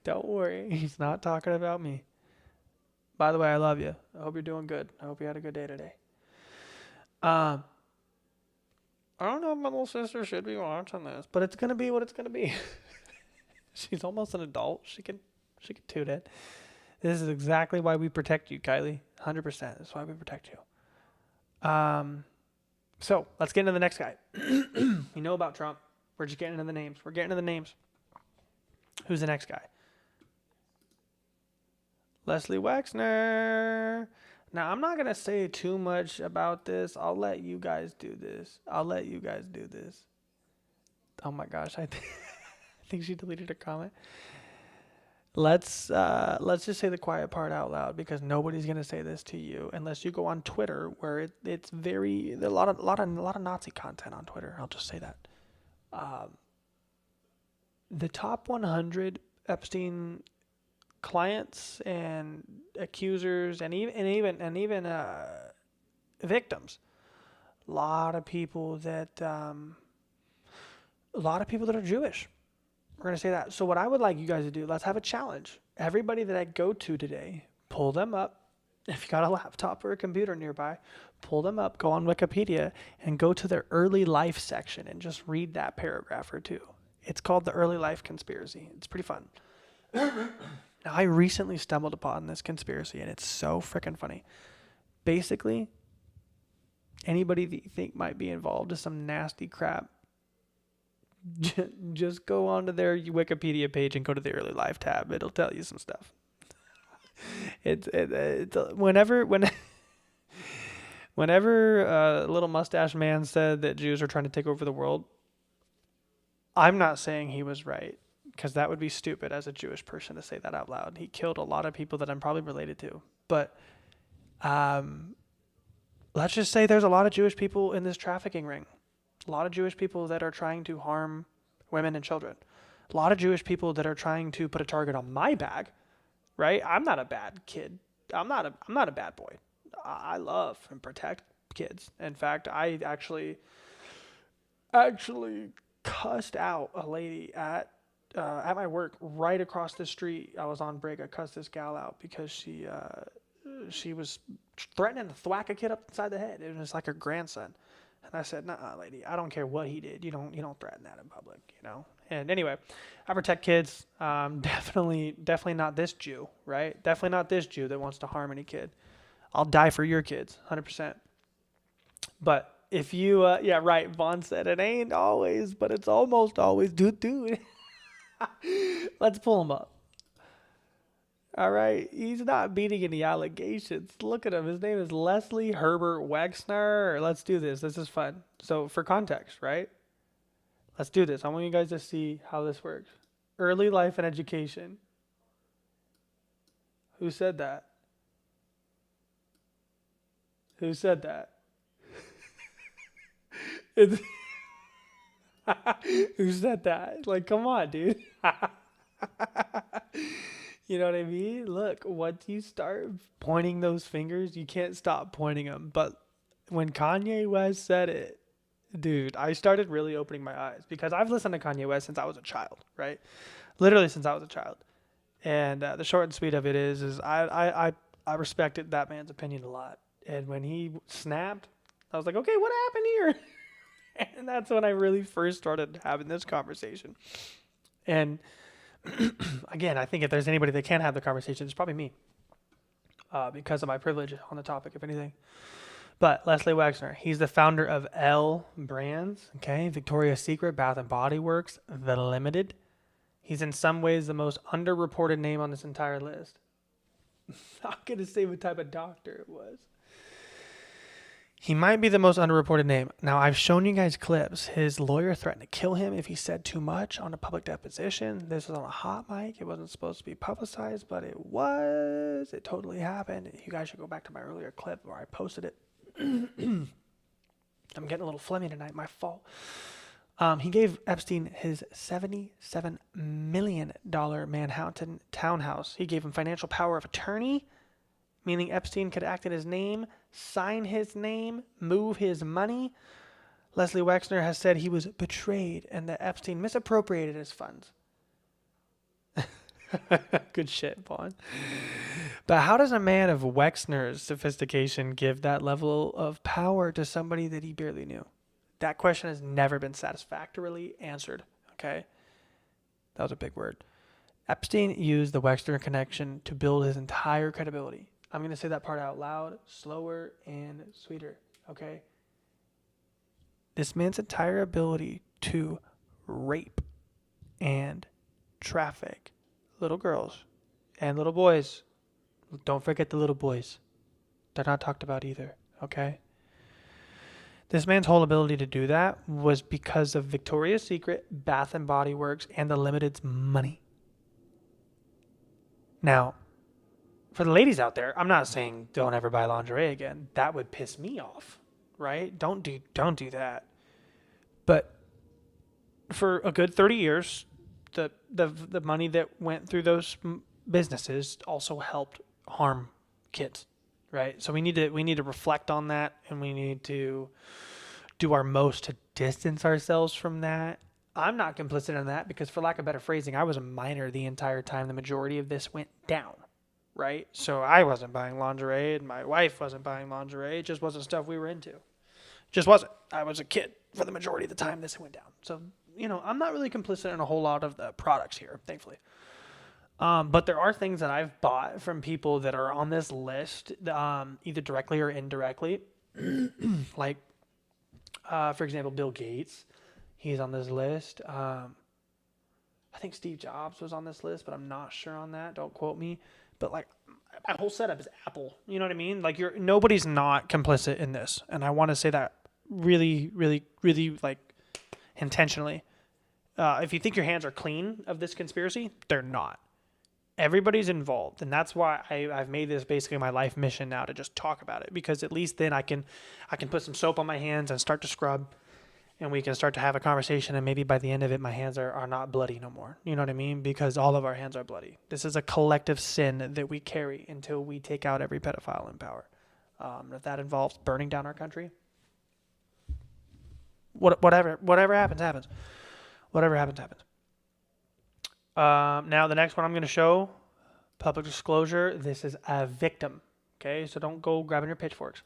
Don't worry. He's not talking about me. By the way, I love you. I hope you're doing good. I hope you had a good day today. I don't know if my little sister should be watching this, but it's going to be what it's going to be. She's almost an adult. She can tune in. This is exactly why we protect you, Kylie. 100%. That's why we protect you. So let's get into the next guy. You know about Trump. We're just getting into the names. Who's the next guy? Leslie Wexner. Now, I'm not going to say too much about this. I'll let you guys do this. Oh my gosh, I think she deleted her comment. Let's just say the quiet part out loud, because nobody's going to say this to you unless you go on Twitter, where it's very, a lot of Nazi content on Twitter. I'll just say that. The top 100 Epstein clients and accusers and even victims. A lot of people that are Jewish. We're going to say that. So what I would like you guys to do, let's have a challenge. Everybody that I go to today, pull them up. If you got a laptop or a computer nearby, pull them up, go on Wikipedia, and go to their early life section and just read that paragraph or two. It's called the Early Life Conspiracy. It's pretty fun. Now, I recently stumbled upon this conspiracy, and it's so freaking funny. Basically, anybody that you think might be involved in some nasty crap, just go onto their Wikipedia page and go to the Early Life tab. It'll tell you some stuff. It's whenever little mustache man said that Jews are trying to take over the world, I'm not saying he was right, because that would be stupid as a Jewish person to say that out loud. He killed a lot of people that I'm probably related to. But let's just say there's a lot of Jewish people in this trafficking ring. A lot of Jewish people that are trying to harm women and children. A lot of Jewish people that are trying to put a target on my back, right? I'm not a bad kid. I'm not a bad boy. I love and protect kids. In fact, I actually cussed out a lady at my work right across the street. I was on break. I cussed this gal out because she was threatening to thwack a kid upside the head. It was like her grandson. And I said, "Nah, lady, I don't care what he did. You don't threaten that in public, you know." And anyway, I protect kids. Definitely not this Jew, right? Definitely not this Jew that wants to harm any kid. I'll die for your kids, 100%. But if you, yeah, right. Vaughn said it ain't always, but it's almost always. Dude. Let's pull him up. All right. He's not beating any allegations. Look at him. His name is Leslie Herbert Wexner. Let's do this. This is fun. So for context, right? Let's do this. I want you guys to see how this works. Early life and education. Who said that? Who said that? Who said that? Like, come on, dude. You know what I mean? Look, once you start pointing those fingers, you can't stop pointing them. But when Kanye West said it, dude, I started really opening my eyes because I've listened to Kanye West since I was a child, right? Literally since I was a child. And the short and sweet of it is I respected that man's opinion a lot. And when he snapped, I was like, okay, what happened here? And that's when I really first started having this conversation. And again, I think if there's anybody that can have the conversation, it's probably me. Because of my privilege on the topic, if anything. But Leslie Wexner, he's the founder of L Brands, okay? Victoria's Secret, Bath and Body Works, The Limited. He's in some ways the most underreported name on this entire list. I'm not going to say what type of doctor it was. He might be the most underreported name. Now, I've shown you guys clips. His lawyer threatened to kill him if he said too much on a public deposition. This was on a hot mic. It wasn't supposed to be publicized, but it was. It totally happened. You guys should go back to my earlier clip where I posted it. I'm getting a little phlegmy tonight. My fault. He gave Epstein his $77 million Manhattan townhouse. He gave him financial power of attorney, meaning Epstein could act in his name, sign his name, move his money. Leslie Wexner has said he was betrayed and that Epstein misappropriated his funds. Good shit, Vaughn. But how does a man of Wexner's sophistication give that level of power to somebody that he barely knew? That question has never been satisfactorily answered, okay? That was a big word. Epstein used the Wexner connection to build his entire credibility. I'm going to say that part out loud, slower and sweeter, okay? This man's entire ability to rape and traffic little girls and little boys. Don't forget the little boys. They're not talked about either, okay? This man's whole ability to do that was because of Victoria's Secret, Bath and Body Works, and The Limited's money. Now, for the ladies out there, I'm not saying don't ever buy lingerie again. That would piss me off, right? Don't do that. But for a good 30 years, the money that went through those businesses also helped harm kids, right? So we need to reflect on that, and we need to do our most to distance ourselves from that. I'm not complicit in that because, for lack of better phrasing, I was a minor the entire time the majority of this went down, right? So I wasn't buying lingerie, and my wife wasn't buying lingerie. It just wasn't stuff we were into. Just wasn't. I was a kid for the majority of the time this went down. So, I'm not really complicit in a whole lot of the products here, thankfully. But there are things that I've bought from people that are on this list, either directly or indirectly. Like, for example, Bill Gates. He's on this list. I think Steve Jobs was on this list, but I'm not sure on that. Don't quote me. But like, my whole setup is Apple. You know what I mean? Like, nobody's not complicit in this, and I want to say that really, really, really, like, intentionally. If you think your hands are clean of this conspiracy, they're not. Everybody's involved, and that's why I've made this basically my life mission now to just talk about it, because at least then I can put some soap on my hands and start to scrub, and we can start to have a conversation, and maybe by the end of it, my hands are not bloody no more. You know what I mean? Because all of our hands are bloody. This is a collective sin that we carry until we take out every pedophile in power. If that involves burning down our country, whatever happens, happens. Whatever happens, happens. Now, the next one I'm going to show, public disclosure, this is a victim. Okay, so don't go grabbing your pitchforks.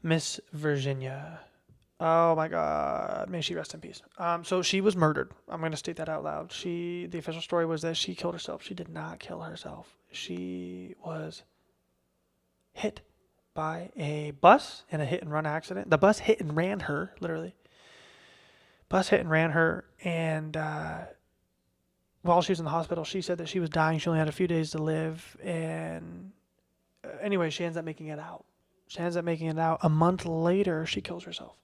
Miss Virginia. Oh my God. May she rest in peace. So she was murdered. I'm going to state that out loud. The official story was that she killed herself. She did not kill herself. She was hit by a bus in a hit and run accident. The bus hit and ran her, literally. Bus hit and ran her, and while she was in the hospital, she said that she was dying. She only had a few days to live, and anyway, she ends up making it out. A month later, she kills herself.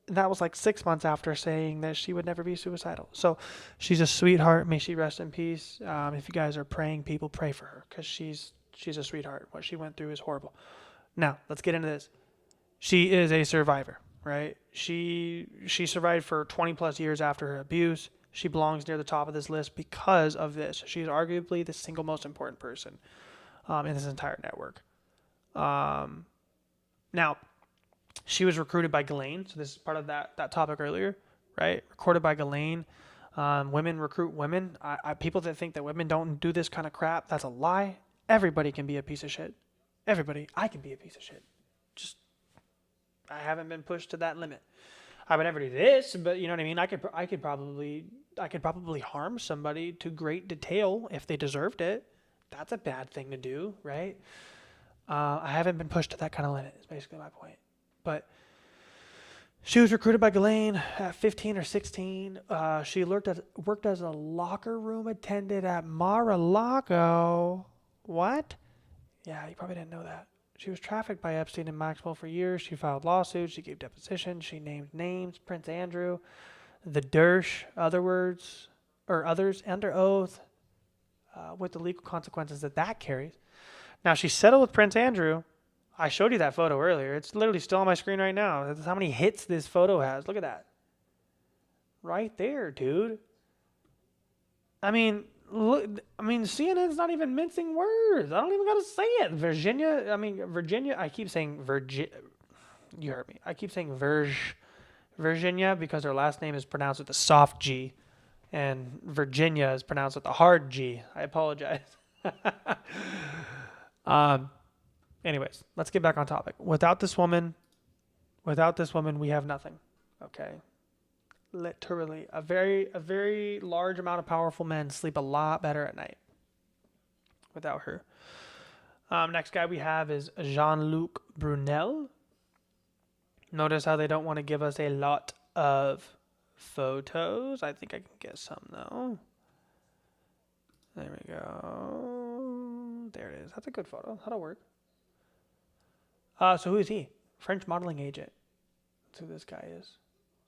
And that was like 6 months after saying that she would never be suicidal. So she's a sweetheart. May she rest in peace. If you guys are praying, people pray for her, because she's a sweetheart. What she went through is horrible. Now, let's get into this. She is a survivor, right? She survived for 20 plus years after her abuse. She belongs near the top of this list because of this. She's arguably the single most important person in this entire network. Now, she was recruited by Ghislaine. So this is part of that topic earlier, right? Recruited by Ghislaine. Women recruit women. People that think that women don't do this kind of crap, that's a lie. Everybody can be a piece of shit. Everybody. I can be a piece of shit. Just, I haven't been pushed to that limit. I would never do this, but you know what I mean? I could probably harm somebody to great detail if they deserved it. That's a bad thing to do, right? I haven't been pushed to that kind of limit, is basically my point. But she was recruited by Ghislaine at 15 or 16. She worked as a locker room attendant at Mar-a-Lago. What? Yeah, you probably didn't know that. She was trafficked by Epstein and Maxwell for years. She filed lawsuits. She gave depositions. She named names. Prince Andrew, the Dersh, others under oath, with the legal consequences that carries. Now, she settled with Prince Andrew. I showed you that photo earlier. It's literally still on my screen right now. That's how many hits this photo has. Look at that. Right there, dude. I mean, CNN's not even mincing words. I don't even got to say it. Virginia, I keep saying you heard me. I keep saying Virginia because her last name is pronounced with a soft G, and Virginia is pronounced with a hard G. I apologize. Anyways, let's get back on topic. Without this woman, we have nothing. Okay. Literally, a very large amount of powerful men sleep a lot better at night without her. Next guy we have is Jean-Luc Brunel. Notice how they don't want to give us a lot of photos. I think I can get some though. There we go. There it is. That's a good photo. That'll work. So who is he? French modeling agent. That's who this guy is.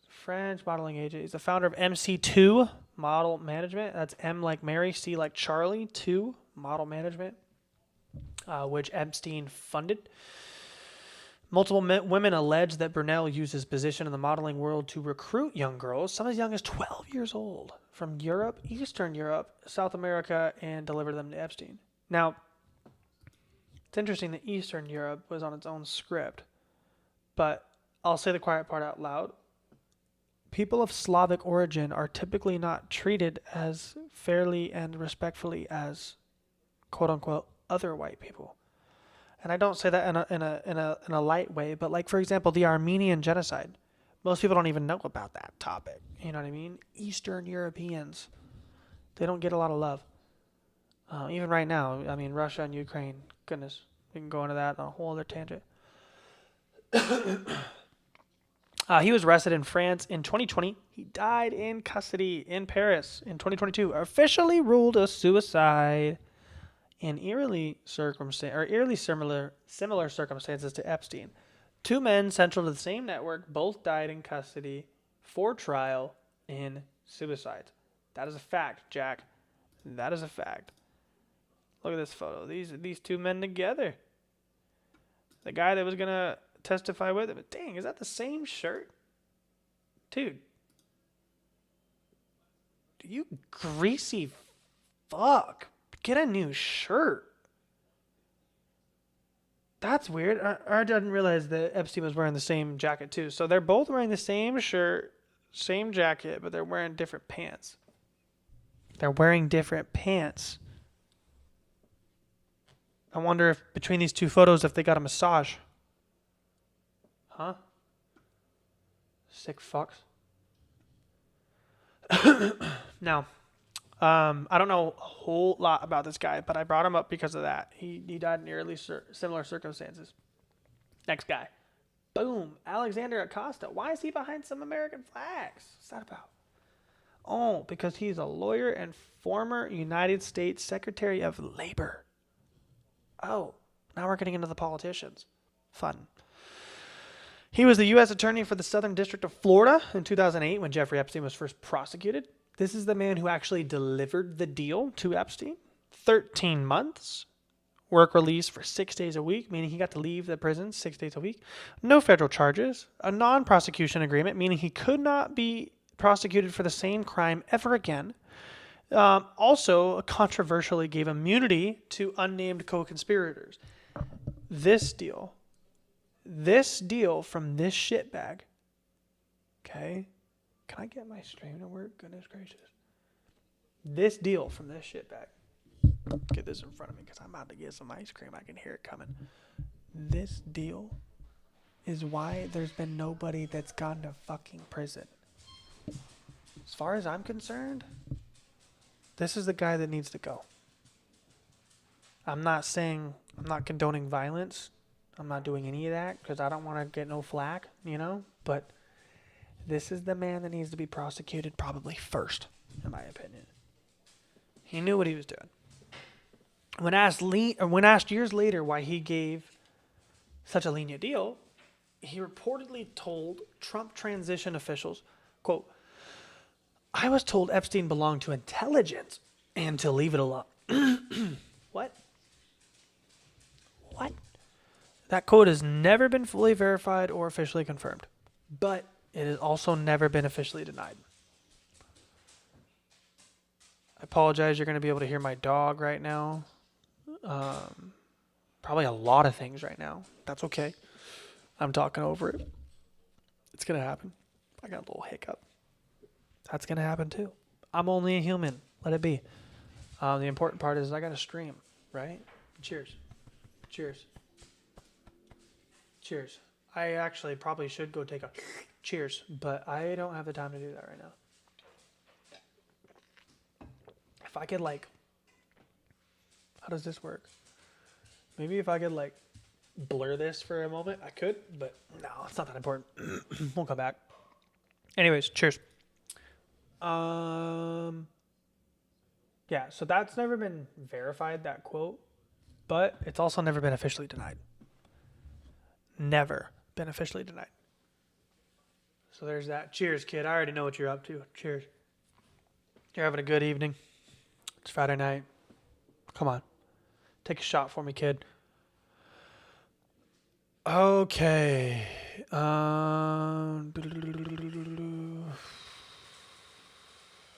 French modeling agent. He's the founder of MC2 Model Management. That's M like Mary, C like Charlie, 2 Model Management, which Epstein funded. Multiple women allege that Brunel used his position in the modeling world to recruit young girls, some as young as 12 years old, from Europe, Eastern Europe, South America, and deliver them to Epstein. Now, it's interesting that Eastern Europe was on its own script, but I'll say the quiet part out loud. People of Slavic origin are typically not treated as fairly and respectfully as quote-unquote other white people. And I don't say that in a light way, but like, for example, the Armenian genocide. Most people don't even know about that topic. You know what I mean? Eastern Europeans, they don't get a lot of love. Even right now, I mean, Russia and Ukraine, goodness, we can go into that on a whole other tangent. He was arrested in France in 2020. He died in custody in Paris in 2022. Officially ruled a suicide in eerily similar circumstances to Epstein. 2 men central to the same network both died in custody for trial in suicides. That is a fact, Jack. That is a fact. Look at this photo. These 2 men together. The guy that was gonna testify with him. Dang, is that the same shirt? Dude. You greasy fuck. Get a new shirt. That's weird. I didn't realize that Epstein was wearing the same jacket too. So they're both wearing the same shirt, same jacket, but they're wearing different pants. I wonder if between these 2 photos, if they got a massage. Huh? Sick fucks. Now, I don't know a whole lot about this guy, but I brought him up because of that. He died in nearly similar circumstances. Next guy. Boom. Alexander Acosta. Why is he behind some American flags? What's that about? Oh, because he's a lawyer and former United States Secretary of Labor. Oh, now we're getting into the politicians. Fun. He was the U.S. Attorney for the Southern District of Florida in 2008 when Jeffrey Epstein was first prosecuted. This is the man who actually delivered the deal to Epstein. 13 months. Work release for 6 days a week, meaning he got to leave the prison 6 days a week. No federal charges. A non-prosecution agreement, meaning he could not be prosecuted for the same crime ever again. Also, controversially gave immunity to unnamed co-conspirators. This deal from this shitbag, okay? Can I get my stream to work? Goodness gracious. This deal from this shitbag. Get this in front of me because I'm about to get some ice cream. I can hear it coming. This deal is why there's been nobody that's gone to fucking prison. As far as I'm concerned, this is the guy that needs to go. I'm not condoning violence. I'm not doing any of that because I don't want to get no flack, but this is the man that needs to be prosecuted probably first, in my opinion. He knew what he was doing. When asked years later why he gave such a lenient deal, he reportedly told Trump transition officials, quote, "I was told Epstein belonged to intelligence and to leave it alone." What? What? That quote has never been fully verified or officially confirmed, but it has also never been officially denied. I apologize. You're going to be able to hear my dog right now. Probably a lot of things right now. That's okay. I'm talking over it. It's going to happen. I got a little hiccup. That's going to happen too. I'm only a human. Let it be. The important part is I got to stream, right? Cheers. Cheers. Cheers. I actually probably should go take a cheers, but I don't have the time to do that right now. If I could how does this work? Maybe if I could blur this for a moment, I could, but no, it's not that important. We'll come back. Anyways, cheers. Yeah, so that's never been verified, that quote, but it's also never been officially denied. Never been officially denied. So there's that. Cheers, kid. I already know what you're up to. Cheers. You're having a good evening. It's Friday night. Come on. Take a shot for me, kid. Okay.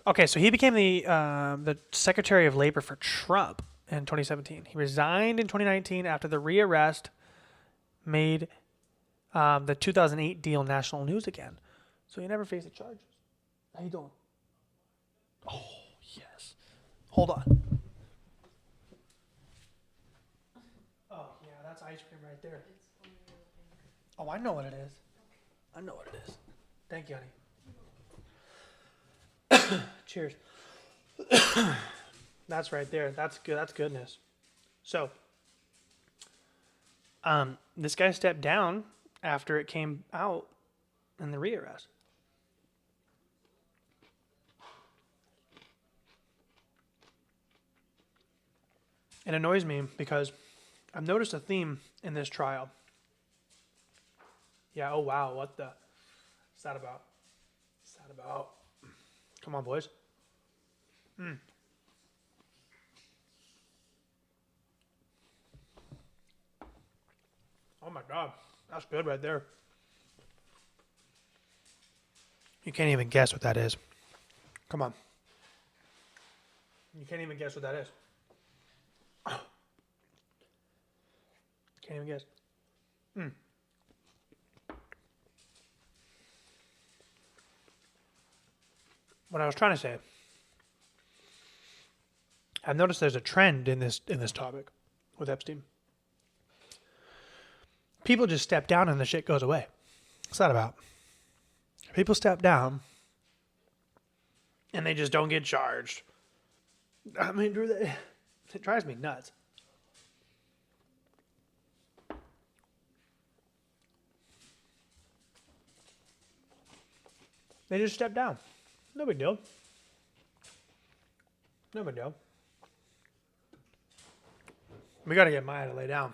Okay, so he became the Secretary of Labor for Trump in 2017. He resigned in 2019 after the rearrest made the 2008 deal national news again. So he never faced the charges. How you doing? Oh, yes. Hold on. Oh, yeah, that's ice cream right there. Oh, I know what it is. I know what it is. Thank you, honey. Cheers. That's right there. That's good. That's goodness. So, this guy stepped down after it came out in the rearrest. It annoys me because I've noticed a theme in this trial. Yeah, oh wow, what's that about? What's that about? Come on, boys. Oh my God, that's good right there. You can't even guess what that is. Come on. You can't even guess what that is. Can't even guess. What I was trying to say, I've noticed there's a trend in this topic with Epstein. People just step down and the shit goes away. What's that about? People step down and they just don't get charged. I mean, it drives me nuts. They just step down. No big deal. No big deal. We got to get Maya to lay down.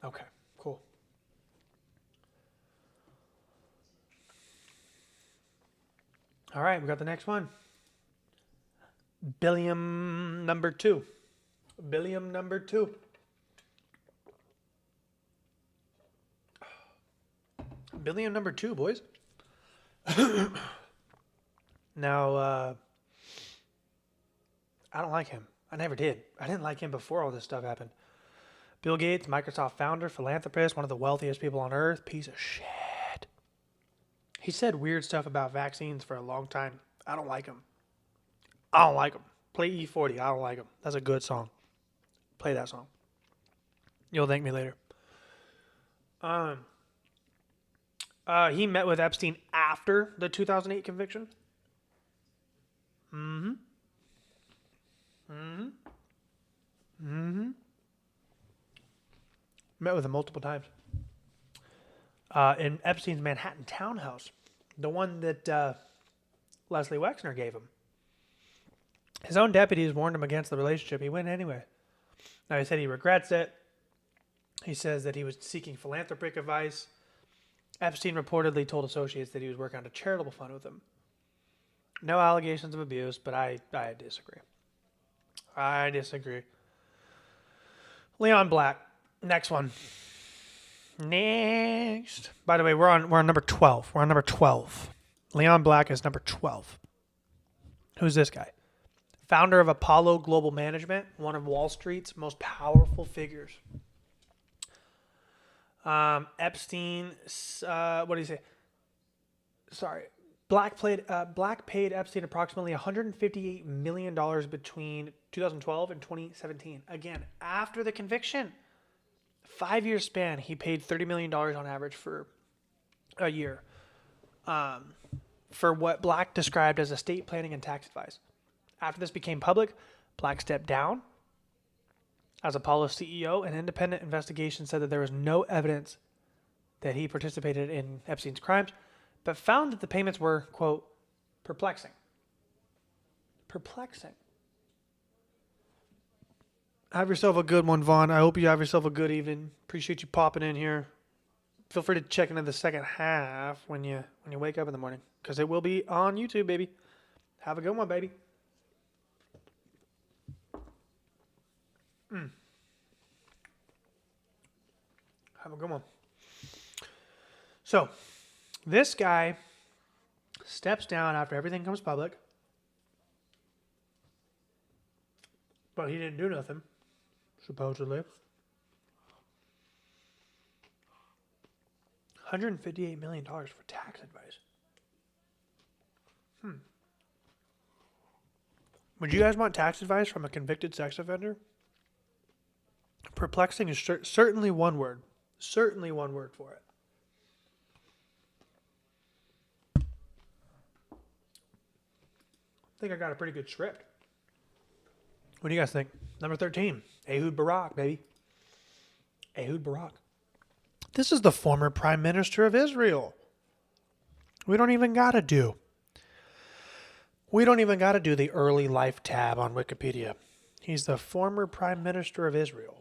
Okay, cool. All right, we got the next one. Billion number 2. Billion number 2. Billion number 2, boys. Now, I don't like him. I never did. I didn't like him before all this stuff happened. Bill Gates, Microsoft founder, philanthropist, one of the wealthiest people on earth, piece of shit. He said weird stuff about vaccines for a long time. I don't like him. I don't like him. Play E40. I don't like him. That's a good song. Play that song. You'll thank me later. He met with Epstein after the 2008 conviction. Met with him multiple times. In Epstein's Manhattan townhouse. The one that Leslie Wexner gave him. His own deputies warned him against the relationship. He went anyway. Now, he said he regrets it. He says that he was seeking philanthropic advice. Epstein reportedly told associates that he was working on a charitable fund with him. No allegations of abuse, but I disagree. I disagree. Leon Black. Next one. Next. By the way, we're on number 12. We're on number 12. Leon Black is number 12. Who's this guy? Founder of Apollo Global Management, one of Wall Street's most powerful figures. Epstein, what do you say? Sorry. Black paid Epstein approximately $158 million between 2012 and 2017. Again, after the conviction, 5-year span, he paid $30 million on average for a year. For what Black described as estate planning and tax advice. After this became public, Black stepped down as Apollo's CEO. An independent investigation said that there was no evidence that he participated in Epstein's crimes, but found that the payments were, quote, perplexing. Perplexing. Have yourself a good one, Vaughn. I hope you have yourself a good evening. Appreciate you popping in here. Feel free to check into the second half when you wake up in the morning, because it will be on YouTube, baby. Have a good one, baby. Have a good one. So, this guy steps down after everything comes public, but he didn't do nothing, supposedly. $158 million for tax advice. Would you guys want tax advice from a convicted sex offender? Perplexing is certainly one word. Certainly one word for it. I think I got a pretty good script. What do you guys think? Number 13. Ehud Barak, baby. Ehud Barak. This is the former Prime Minister of Israel. We don't even got to do the early life tab on Wikipedia. He's the former Prime Minister of Israel.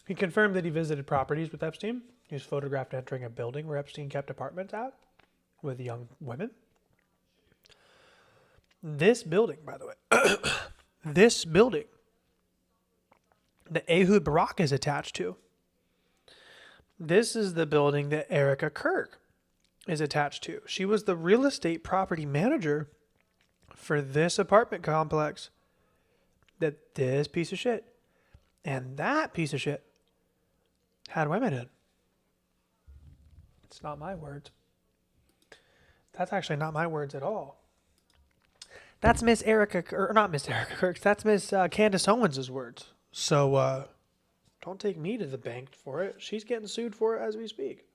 He confirmed that he visited properties with Epstein. He was photographed entering a building where Epstein kept apartments at with young women. This building, by the way, this building that Ehud Barak is attached to, this is the building that Erica Kirk is attached to. She was the real estate property manager for this apartment complex that this piece of shit and that piece of shit had women in. It's not my words. That's actually not my words at all. That's Miss Erica, or not Miss Erica Kirks. That's Miss Candace Owens' words. So don't take me to the bank for it. She's getting sued for it as we speak.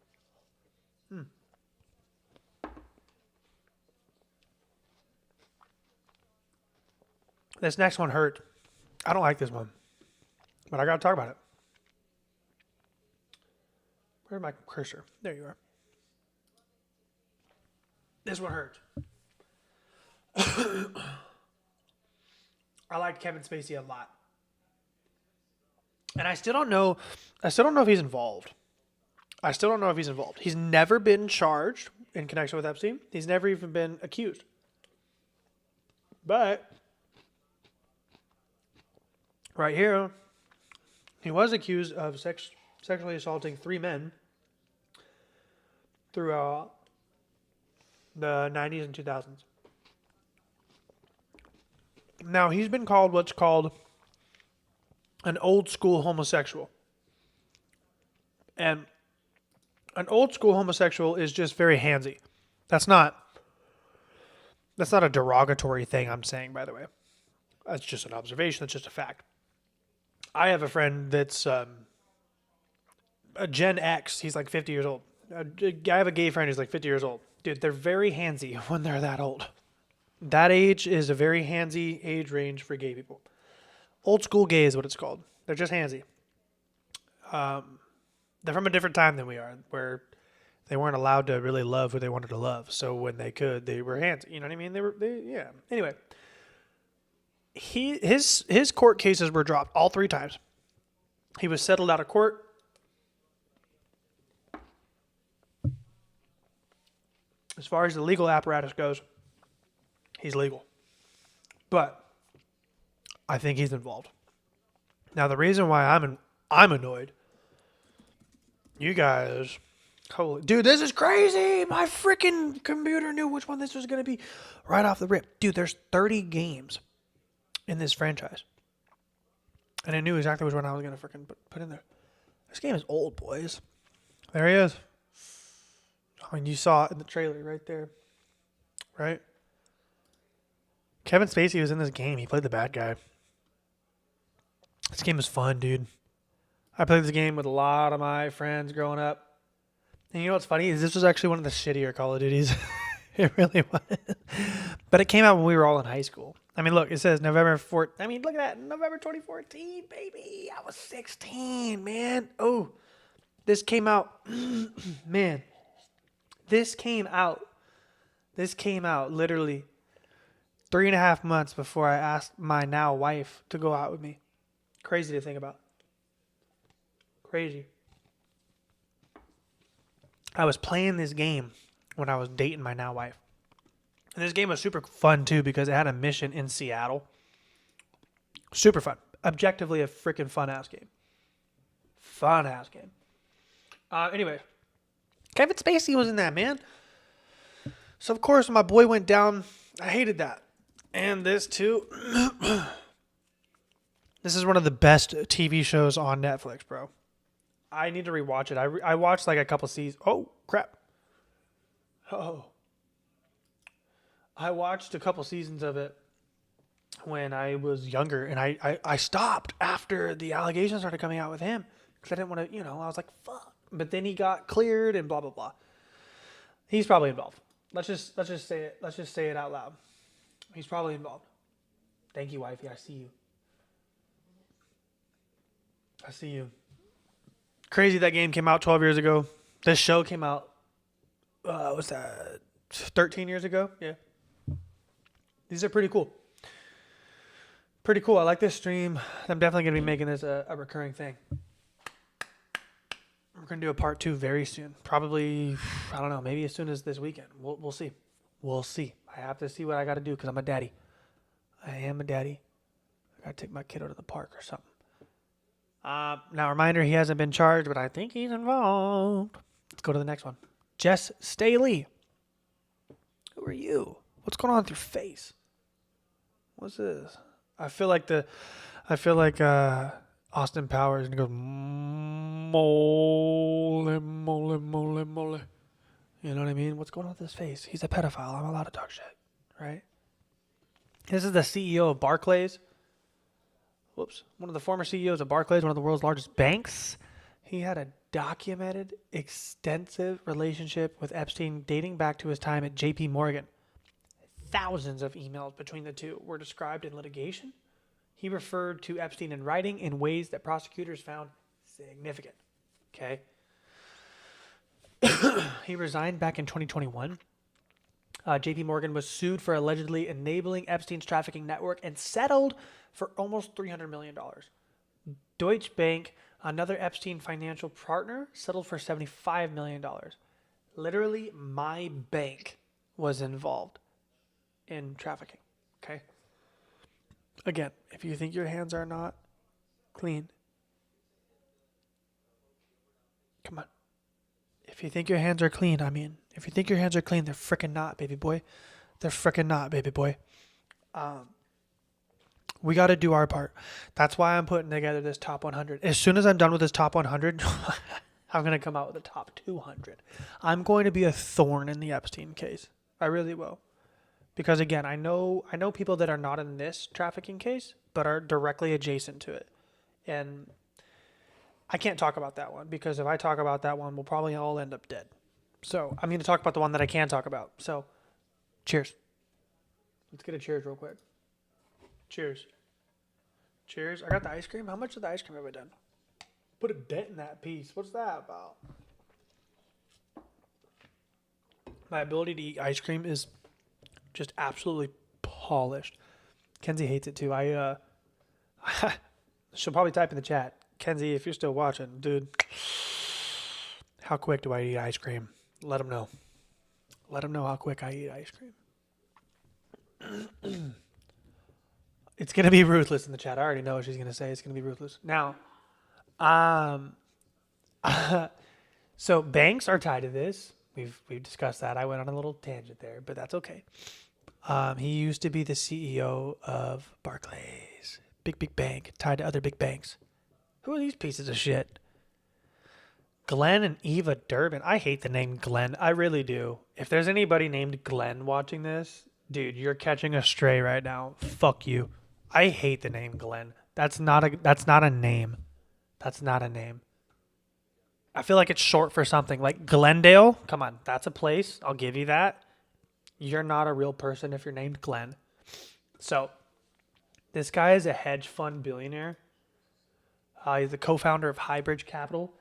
This next one hurt. I don't like this one, but I got to talk about it. Where's my cursor? There you are. This one hurt. I like Kevin Spacey a lot. And I still don't know if he's involved. He's never been charged in connection with Epstein. He's never even been accused. But right here, he was accused of sexually assaulting 3 men throughout the 90s and 2000s. Now, he's been called what's called an old school homosexual. And an old school homosexual is just very handsy. That's not a derogatory thing I'm saying, by the way. That's just an observation. That's just a fact. I have a friend that's a Gen X. He's like 50 years old. I have a gay friend who's like 50 years old. Dude, they're very handsy when they're that old. That age is a very handsy age range for gay people. Old school gay is what it's called. They're just handsy. They're from a different time than we are, where they weren't allowed to really love who they wanted to love. So when they could, they were handsy. You know what I mean? Yeah. Anyway, his court cases were dropped all 3 times. He was settled out of court. As far as the legal apparatus goes, he's legal. But I think he's involved. Now, the reason why I'm annoyed, you guys, dude, this is crazy. My freaking computer knew which one this was going to be right off the rip. Dude, there's 30 games in this franchise. And I knew exactly which one I was going to freaking put in there. This game is old, boys. There he is. I mean, you saw it in the trailer right there. Right? Kevin Spacey was in this game. He played the bad guy. This game was fun, dude. I played this game with a lot of my friends growing up. And you know what's funny is this was actually one of the shittier Call of Duties. It really was. But it came out when we were all in high school. I mean, look, it says November 4th. I mean, look at that. November 2014, baby. I was 16, man. Oh, this came out. Man. This came out literally 3.5 months before I asked my now wife to go out with me. Crazy to think about. Crazy. I was playing this game when I was dating my now wife. And this game was super fun too because it had a mission in Seattle. Super fun. Objectively a freaking fun-ass game. Fun-ass game. Anyway. Kevin Spacey was in that, man. So, of course, when my boy went down, I hated that. And this, too. This is one of the best TV shows on Netflix, bro. I need to rewatch it. I watched like a couple seasons. Oh, crap. Oh. I watched a couple seasons of it when I was younger. And I stopped after the allegations started coming out with him. Because I didn't want to, I was like, fuck. But then he got cleared and blah, blah, blah. He's probably involved. Let's just say it. Let's just say it out loud. He's probably involved. Thank you, wifey. I see you. I see you. Crazy that game came out 12 years ago. This show came out, what's that, 13 years ago? Yeah. These are pretty cool. Pretty cool. I like this stream. I'm definitely going to be making this a recurring thing. We're going to do a part 2 very soon. Probably, I don't know, maybe as soon as this weekend. We'll see. We'll see. I have to see what I got to do because I'm a daddy. I am a daddy. I got to take my kiddo to the park or something. Now, reminder, he hasn't been charged, but I think he's involved. Let's go to the next one. Jess Staley. Who are you? What's going on with your face? What's this? I feel like Austin Powers and goes mole. You know what I mean? What's going on with his face? He's a pedophile. I'm allowed to talk shit, right? This is the CEO of Barclays. Whoops. One of the former CEOs of Barclays, one of the world's largest banks. He had a documented, extensive relationship with Epstein dating back to his time at JP Morgan. Thousands of emails between the two were described in litigation. He referred to Epstein in writing in ways that prosecutors found significant. Okay. He resigned back in 2021. JP Morgan was sued for allegedly enabling Epstein's trafficking network and settled for almost $300 million. Deutsche Bank, another Epstein financial partner, settled for $75 million. Literally, my bank was involved in trafficking. Okay. Again, if you think your hands are not clean, come on. If you think your hands are clean, if you think your hands are clean, they're freaking not, baby boy. They're freaking not, baby boy. We got to do our part. That's why I'm putting together this top 100. As soon as I'm done with this top 100, I'm going to come out with a top 200. I'm going to be a thorn in the Epstein case. I really will. Because again, I know people that are not in this trafficking case, but are directly adjacent to it. And I can't talk about that one because if I talk about that one, we'll probably all end up dead. So I'm going to talk about the one that I can talk about. So cheers. Let's get a cheers real quick. Cheers. Cheers. I got the ice cream. How much of the ice cream have I done? Put a dent in that piece. What's that about? My ability to eat ice cream is just absolutely polished. Kenzie hates it too. She'll probably type in the chat. Kenzie, if you're still watching, dude, how quick do I eat ice cream? Let them know. Let them know how quick I eat ice cream. It's going to be ruthless in the chat. I already know what she's going to say. It's going to be ruthless. Now, so banks are tied to this. We've discussed that. I went on a little tangent there, but that's okay. He used to be the CEO of Barclays. Big bank, tied to other big banks. Who are these pieces of shit? Glenn and Eva Durbin. I hate the name Glenn. I really do. If there's anybody named Glenn watching this, dude, you're catching a stray right now. Fuck you. I hate the name Glenn. That's not a name. That's not a name. I feel like it's short for something. Like Glendale. Come on, that's a place. I'll give you that. You're not a real person if you're named Glenn. So, this guy is a hedge fund billionaire. He's the co-founder of Highbridge Capital.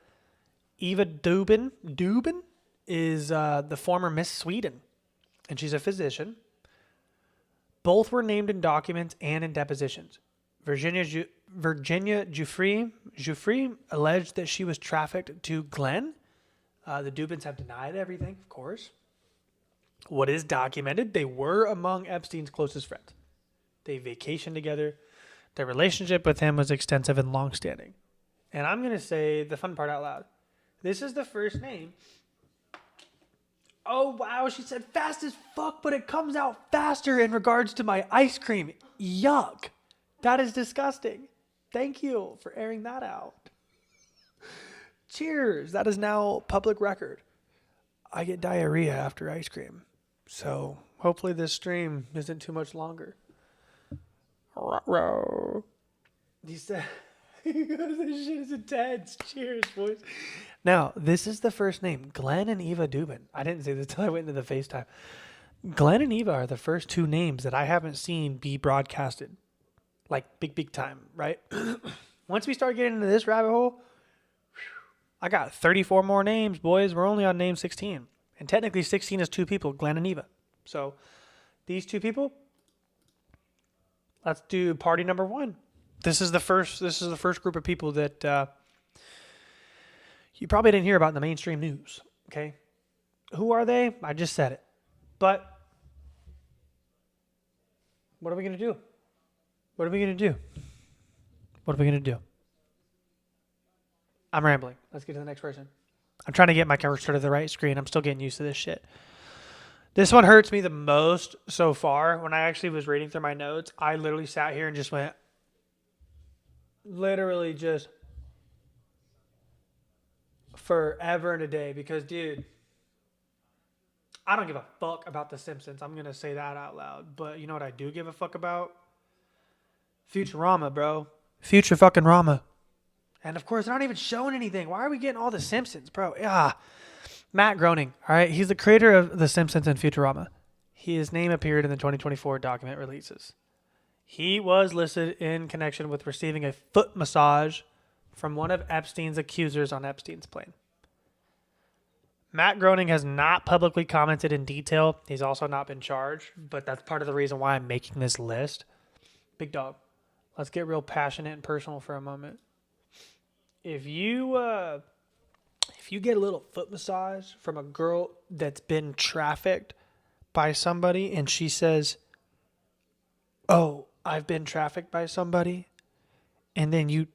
Eva Dubin is the former Miss Sweden, and she's a physician. Both were named in documents and in depositions. Virginia Giuffre alleged that she was trafficked to Glenn. The Dubins have denied everything, of course. What is documented, they were among Epstein's closest friends. They vacationed together. Their relationship with him was extensive and long-standing. And I'm going to say the fun part out loud. This is the first name. Oh, wow, she said fast as fuck, but it comes out faster in regards to my ice cream. Yuck. That is disgusting. Thank you for airing that out. Cheers. That is now public record. I get diarrhea after ice cream. So hopefully this stream isn't too much longer. He said, this shit is intense. Cheers, boys. Now, this is the first name, Glenn and Eva Dubin. I didn't say this until I went into the FaceTime. Glenn and Eva are the first two names that I haven't seen be broadcasted. Like big time, right? Once we start getting into this rabbit hole, I got 34 more names, boys. We're only on name 16. And technically 16 is two people, Glenn and Eva. So these two people, let's do party number one. This is the first group of people that you probably didn't hear about in the mainstream news. Okay. Who are they? I just said it. But what are we going to do? What are we going to do? What are we going to do? I'm rambling. Let's get to the next person. I'm trying to get my cursor to the right screen. I'm still getting used to this shit. This one hurts me the most so far. When I actually was reading through my notes, I literally sat here and just went, literally just forever and a day. Because, dude, I don't give a fuck about The Simpsons. I'm going to say that out loud. But you know what I do give a fuck about? Futurama, bro. Future fucking Rama. And of course, they're not even showing anything. Why are we getting all The Simpsons, bro? Yeah. Matt Groening, all right? He's the creator of The Simpsons and Futurama. His name appeared in the 2024 document releases. He was listed in connection with receiving a foot massage from one of Epstein's accusers on Epstein's plane. Matt Groening has not publicly commented in detail. He's also not been charged, but that's part of the reason why I'm making this list. Big dog, let's get real passionate and personal for a moment. If you get a little foot massage from a girl that's been trafficked by somebody and she says, "Oh, I've been trafficked by somebody," and then you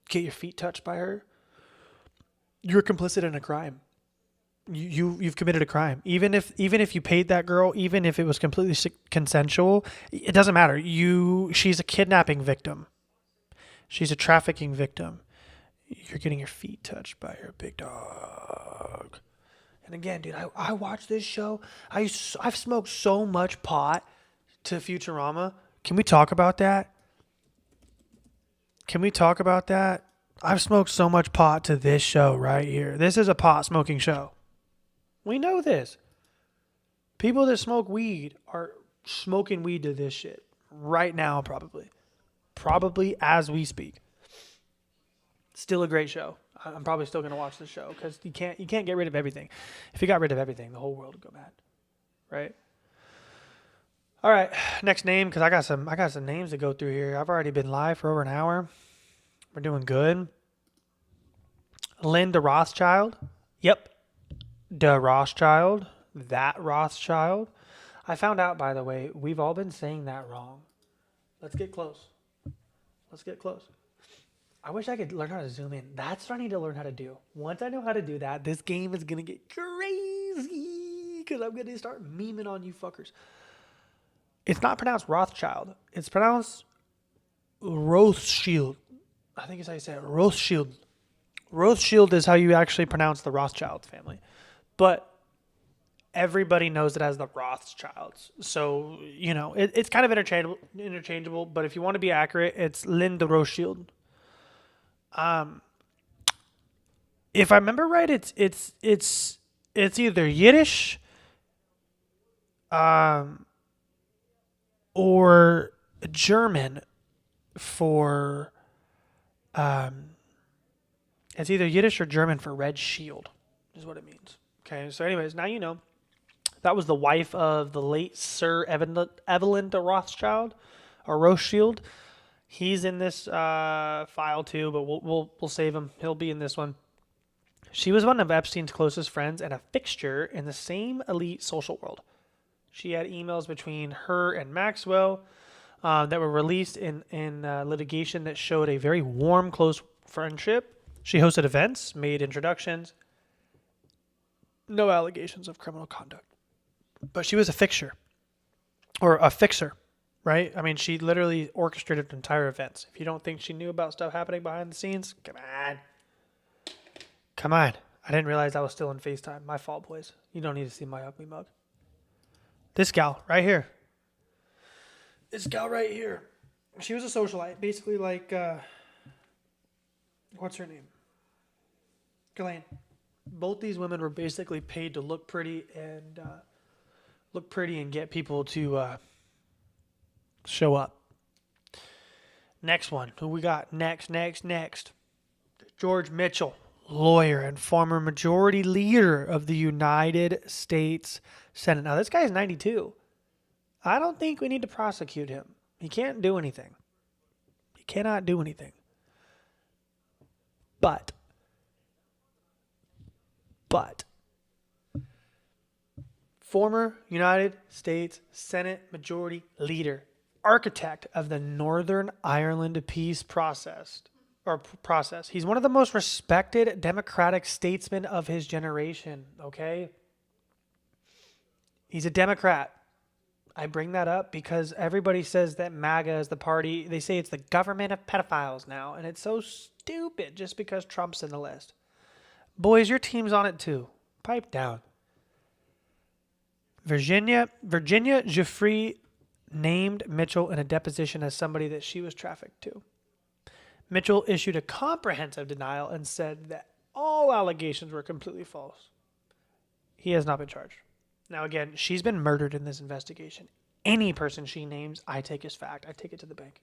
get your feet touched by her, you're complicit in a crime. You've committed a crime. Even if you paid that girl, even if it was completely consensual, it doesn't matter. She's a kidnapping victim. She's a trafficking victim. You're getting your feet touched by her, big dog. And again, dude, I watch this show. I've smoked so much pot to Futurama. Can we talk about that? I've smoked so much pot to this show right here. This is a pot smoking show. We know this. People that smoke weed are smoking weed to this shit right now, probably. Probably as we speak. Still a great show. I'm probably still going to watch the show because you can't get rid of everything. If you got rid of everything, the whole world would go mad, right? All right, next name, because I got some names to go through here. I've already been live for over an hour. We're doing good. Linda Rothschild. Yep. The Rothschild. That Rothschild. I found out, by the way, we've all been saying that wrong. Let's get close. I wish I could learn how to zoom in. That's what I need to learn how to do. Once I know how to do that, this game is going to get crazy because I'm going to start memeing on you fuckers. It's not pronounced Rothschild. It's pronounced Rothschild. I think it's how you say it. Rothschild. Rothschild is how you actually pronounce the Rothschild family. But everybody knows it as the Rothschilds. So, it's kind of interchangeable. But if you want to be accurate, it's Linda Rothschild. If I remember right, it's either Yiddish, or German for, it's either Yiddish or German for Red Shield, is what it means. Okay, so anyways, now you know. That was the wife of the late Sir Evelyn de Rothschild, or Rothschild. He's in this file too, but we'll save him. He'll be in this one. She was one of Epstein's closest friends and a fixture in the same elite social world. She had emails between her and Maxwell that were released in litigation that showed a very warm, close friendship. She hosted events, made introductions. No allegations of criminal conduct. But she was a fixture. Or a fixer. Right? I mean, she literally orchestrated entire events. If you don't think she knew about stuff happening behind the scenes, come on. I didn't realize I was still in FaceTime. My fault, boys. You don't need to see my ugly mug. This gal right here. She was a socialite. Basically like, what's her name? Ghislaine. Both these women were basically paid to look pretty and get people to show up. Next one. Who we got? Next. George Mitchell, lawyer and former majority leader of the United States Senate. Now, this guy is 92. I don't think we need to prosecute him. He can't do anything. He cannot do anything. But former United States Senate majority leader, architect of the Northern Ireland peace process. He's one of the most respected democratic statesmen of his generation, okay? He's a Democrat. I bring that up because everybody says that MAGA is the party. They say it's the government of pedophiles now, and it's so stupid just because Trump's in the list. Boys, your team's on it too. Pipe down. Virginia Jeffrey named Mitchell in a deposition as somebody that she was trafficked to. Mitchell issued a comprehensive denial and said that all allegations were completely false. He has not been charged. Now, again, she's been murdered in this investigation. Any person she names, I take as fact. I take it to the bank.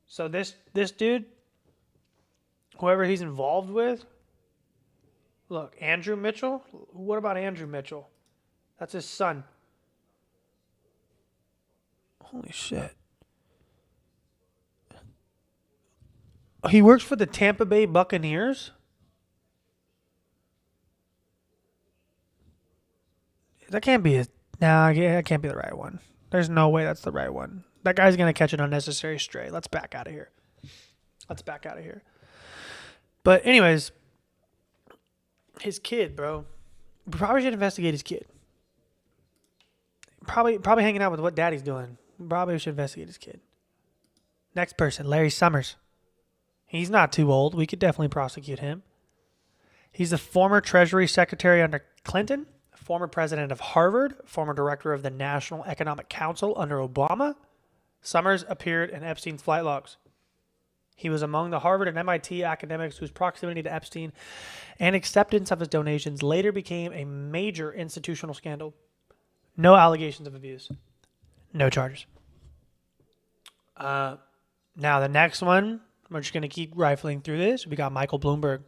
So this dude, whoever he's involved with, look, Andrew Mitchell. What about Andrew Mitchell? That's his son. Holy shit. He works for the Tampa Bay Buccaneers? That can't be that can't be the right one. There's no way that's the right one. That guy's going to catch an unnecessary stray. Let's back out of here. But anyways, his kid, bro. We probably should investigate his kid. Probably hanging out with what daddy's doing. Probably should investigate his kid. Next person, Larry Summers. He's not too old. We could definitely prosecute him. He's the former Treasury Secretary under Clinton, former president of Harvard, former director of the National Economic Council under Obama. Summers appeared in Epstein's flight logs. He was among the Harvard and MIT academics whose proximity to Epstein and acceptance of his donations later became a major institutional scandal. No allegations of abuse. No charges. Now, the next one, we're just going to keep rifling through this. We got Michael Bloomberg.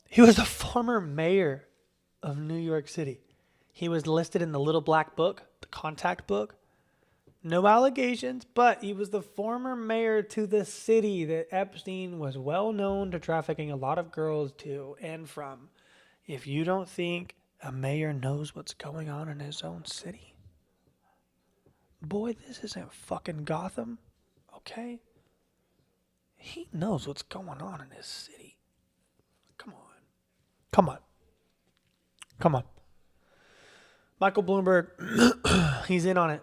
He was the former mayor of New York City. He was listed in the Little Black Book, the contact book. No allegations, but he was the former mayor to the city that Epstein was well known to trafficking a lot of girls to and from. If you don't think a mayor knows what's going on in his own city, boy, this isn't fucking Gotham, okay? He knows what's going on in his city. Come on. Michael Bloomberg, he's in on it.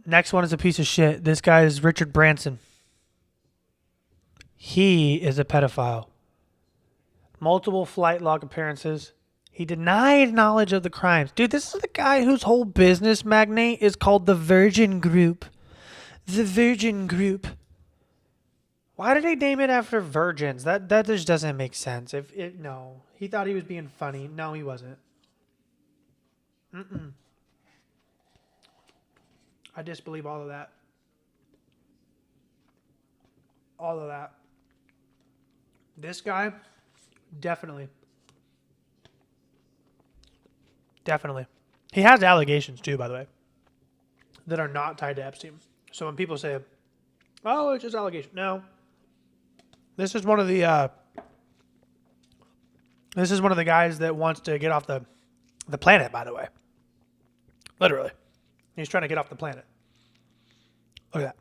Next one is a piece of shit. This guy is Richard Branson. He is a pedophile. Multiple flight log appearances. He denied knowledge of the crimes. Dude, this is the guy whose whole business magnate is called the Virgin Group. The Virgin Group. Why did they name it after virgins? That just doesn't make sense. No. He thought he was being funny. No, he wasn't. I disbelieve all of that. This guy, definitely. He has allegations too, by the way, that are not tied to Epstein. So when people say, oh, it's just allegation. No. This is one of the guys that wants to get off the planet, by the way. Literally. He's trying to get off the planet. Look at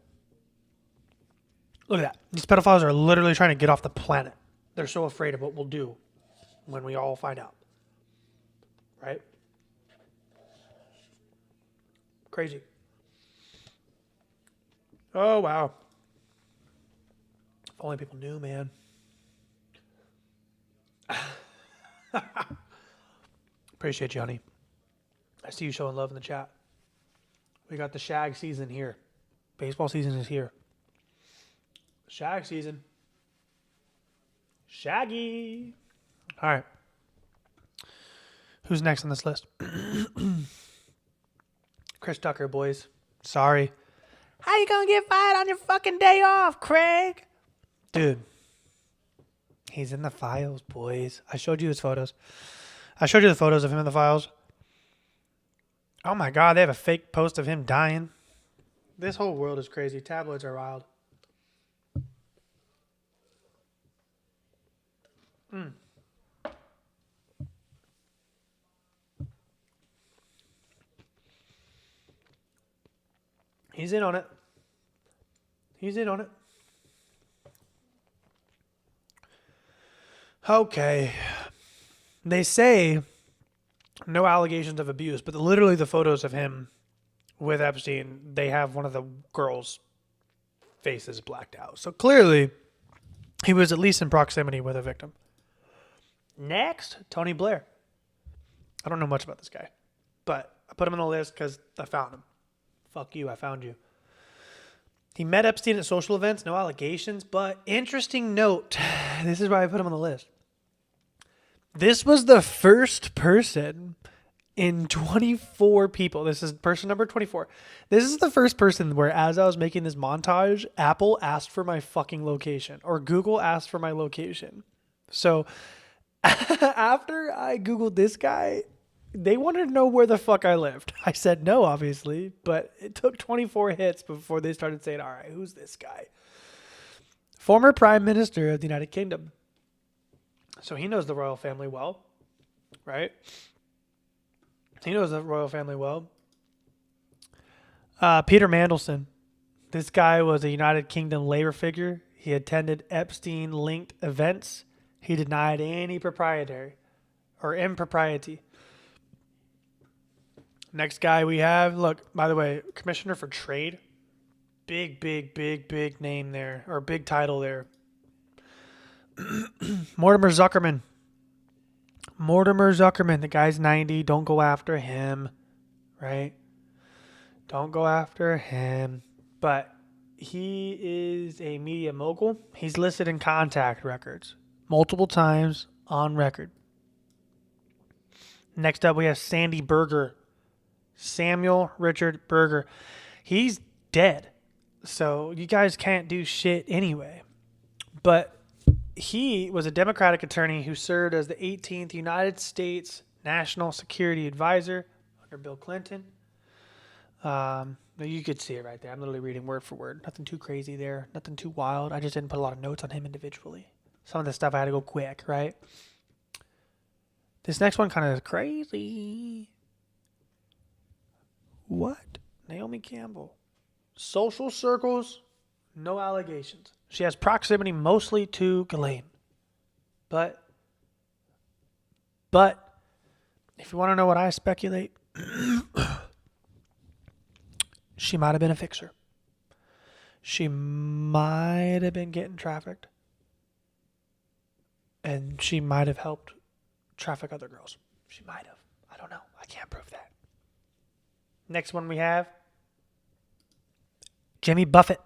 that. These pedophiles are literally trying to get off the planet. They're so afraid of what we'll do when we all find out. Right? Crazy. Oh, wow. If only people knew, man. Appreciate you, honey. I see you showing love in the chat. We got the shag season here. Baseball season is here. Shag season. Shaggy. All right. Who's next on this list? Chris Tucker, boys. Sorry. How you gonna get fired on your fucking day off, Craig? Dude. He's in the files, boys. I showed you his photos. I showed you the photos of him in the files. Oh my God, they have a fake post of him dying. This whole world is crazy. Tabloids are wild. He's in on it. Okay. They say no allegations of abuse, but literally the photos of him with Epstein, they have one of the girls' faces blacked out. So clearly, he was at least in proximity with a victim. Next, Tony Blair. I don't know much about this guy, but I put him on the list because I found him. Fuck you, I found you. He met Epstein at social events, no allegations, but interesting note. This is why I put him on the list. This was the first person in 24 people. This is person number 24. This is the first person where, as I was making this montage, Apple asked for my fucking location, or Google asked for my location. So after I Googled this guy, they wanted to know where the fuck I lived. I said no, obviously, but it took 24 hits before they started saying, all right, who's this guy? Former Prime Minister of the United Kingdom. So he knows the royal family well, right? He knows the royal family well. Peter Mandelson. This guy was a United Kingdom labor figure. He attended Epstein-linked events. He denied any proprietary or impropriety. Next guy we have, look, by the way, Commissioner for Trade. Big name there, or big title there. Mortimer Zuckerman. The guy's 90. Don't go after him, right? Don't go after him. But he is a media mogul. He's listed in contact records multiple times on record. Next up, we have Sandy Berger. Samuel Richard Berger. He's dead. So you guys can't do shit anyway. But he was a Democratic attorney who served as the 18th United States National Security Advisor under Bill Clinton. You could see it right there. I'm literally reading word for word. Nothing too crazy there. Nothing too wild. I just didn't put a lot of notes on him individually. Some of the stuff I had to go quick, right? This next one kind of crazy. What? Naomi Campbell. Social circles, no allegations. She has proximity mostly to Ghislaine. But if you want to know what I speculate, she might have been a fixer. She might have been getting trafficked. And she might have helped traffic other girls. She might have. I don't know. I can't prove that. Next one we have Jimmy Buffett,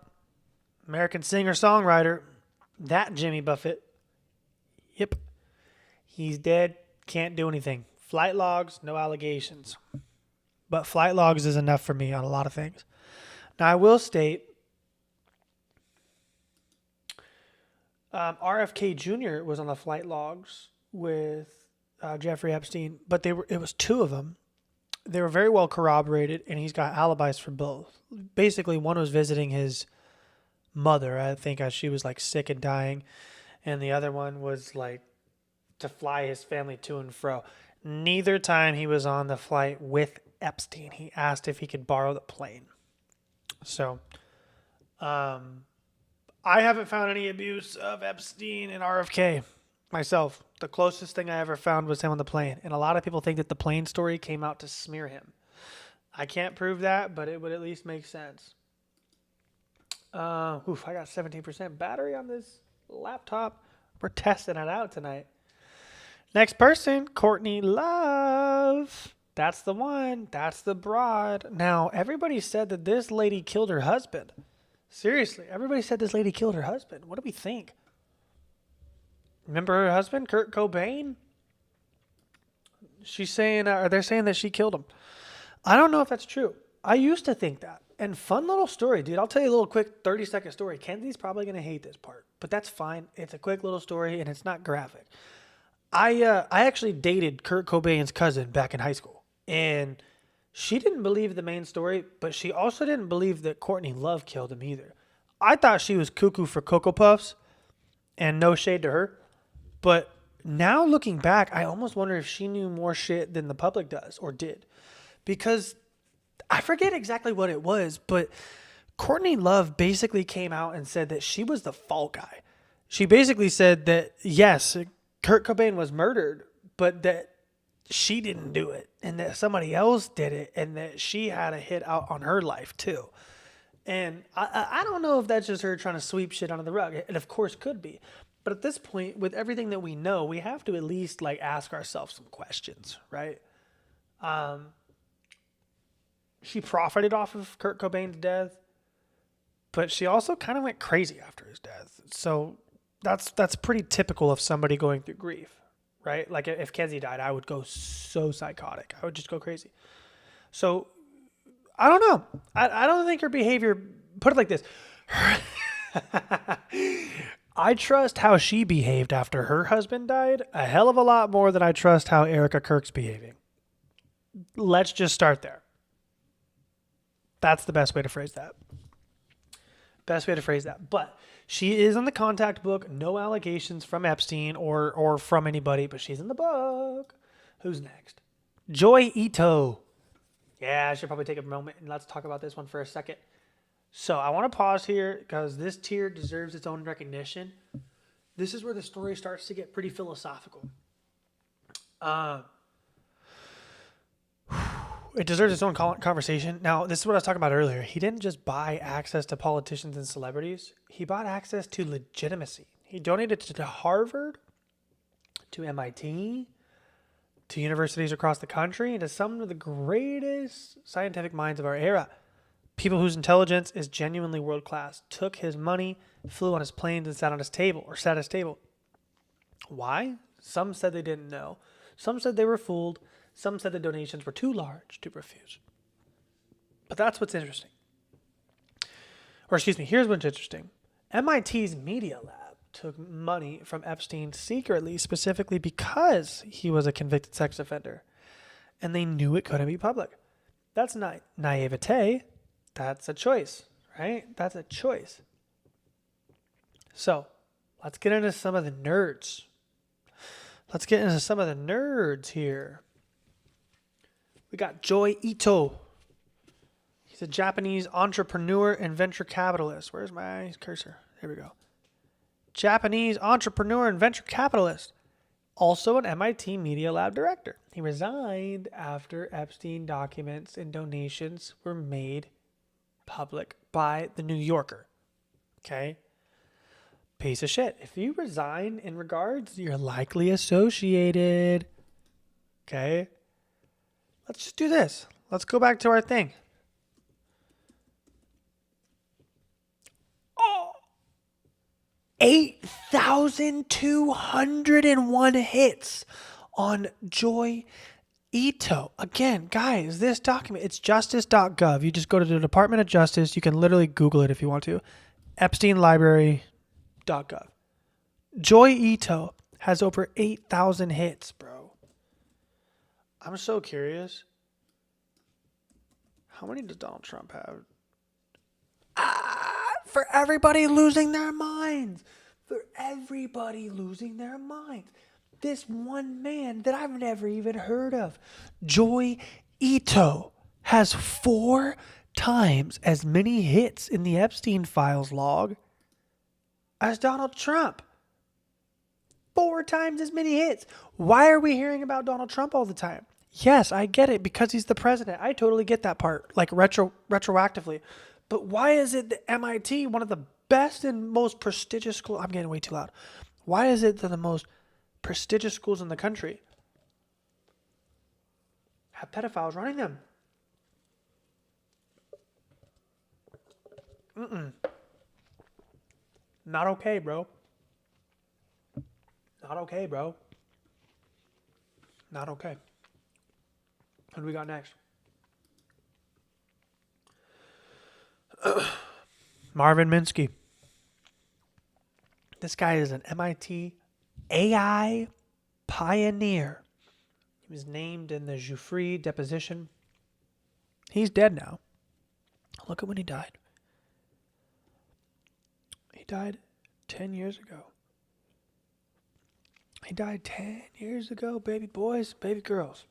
American singer-songwriter. That Jimmy Buffett. Yep. He's dead. Can't do anything. Flight logs, no allegations. But flight logs is enough for me on a lot of things. Now, I will state RFK Jr. was on the flight logs with Jeffrey Epstein, but it was two of them. They were very well corroborated, and he's got alibis for both. Basically, one was visiting his mother, I think, as she was like sick and dying, and the other one was like to fly his family to and fro. Neither time he was on the flight with Epstein, he asked if he could borrow the plane. So, I haven't found any abuse of Epstein and RFK myself. The closest thing I ever found was him on the plane. And a lot of people think that the plane story came out to smear him. I can't prove that, but it would at least make sense. I got 17% battery on this laptop. We're testing it out tonight. Next person, Courtney Love. That's the one. That's the broad. Now, everybody said that this lady killed her husband. Seriously, everybody said this lady killed her husband. What do we think? Remember her husband, Kurt Cobain? She's saying, they're saying that she killed him. I don't know if that's true. I used to think that. And fun little story, dude. I'll tell you a little quick 30-second story. Kenzie's probably going to hate this part, but that's fine. It's a quick little story, and it's not graphic. I actually dated Kurt Cobain's cousin back in high school, and she didn't believe the main story, but she also didn't believe that Courtney Love killed him either. I thought she was cuckoo for Cocoa Puffs, and no shade to her. But now looking back, I almost wonder if she knew more shit than the public does or did. Because I forget exactly what it was, but Courtney Love basically came out and said that she was the fall guy. She basically said that, yes, Kurt Cobain was murdered, but that she didn't do it and that somebody else did it and that she had a hit out on her life too. And I don't know if that's just her trying to sweep shit under the rug. It of course could be. But at this point, with everything that we know, we have to at least like ask ourselves some questions, right? She profited off of Kurt Cobain's death, but she also kind of went crazy after his death. So that's pretty typical of somebody going through grief, right? Like if Kenzie died, I would go so psychotic. I would just go crazy. So I don't know. I don't think her behavior, put it like this. I trust how she behaved after her husband died a hell of a lot more than I trust how Erica Kirk's behaving. Let's just start there. That's the best way to phrase that. But she is in the contact book. No allegations from Epstein or from anybody, but she's in the book. Who's next? Joy Ito. Yeah, I should probably take a moment and let's talk about this one for a second. So I want to pause here because this tier deserves its own recognition. This is where the story starts to get pretty philosophical. It deserves its own conversation. Now, this is what I was talking about earlier. He didn't just buy access to politicians and celebrities. He bought access to legitimacy. He donated to Harvard, to MIT, to universities across the country, and to some of the greatest scientific minds of our era. People whose intelligence is genuinely world-class took his money, flew on his planes, and sat at his table. Why? Some said they didn't know. Some said they were fooled. Some said the donations were too large to refuse. But that's what's interesting. Here's what's interesting. MIT's Media Lab took money from Epstein secretly, specifically because he was a convicted sex offender. And they knew it couldn't be public. That's not naivete. That's a choice, right? That's a choice. So, let's get into some of the nerds. Here. We got Joy Ito. He's a Japanese entrepreneur and venture capitalist. Where's my cursor? There we go. Japanese entrepreneur and venture capitalist. Also an MIT Media Lab director. He resigned after Epstein documents and donations were made public by the New Yorker. Okay? Piece of shit. If you resign in regards, you're likely associated. Okay? Let's just do this. Let's go back to our thing. 8,201 hits on Joy Ito. Again, guys, this document, it's justice.gov. You just go to the Department of Justice. You can literally Google it if you want to. EpsteinLibrary.gov. Joy Ito has over 8,000 hits, bro. I'm so curious. How many does Donald Trump have? For everybody losing their minds. This one man that I've never even heard of, Joy Ito, has 4 times as many hits in the Epstein Files log as Donald Trump. 4 times as many hits. Why are we hearing about Donald Trump all the time? Yes, I get it because he's the president. I totally get that part, like retroactively. But why is it that MIT, one of the best and most prestigious schools, I'm getting way too loud. Why is it that the most prestigious schools in the country have pedophiles running them? Not okay, bro. Not okay. What do we got next? Marvin Minsky. This guy is an MIT AI pioneer. He was named in the Jeffrey deposition. He's dead now. Look at when he died. He died 10 years ago. Baby boys, baby girls.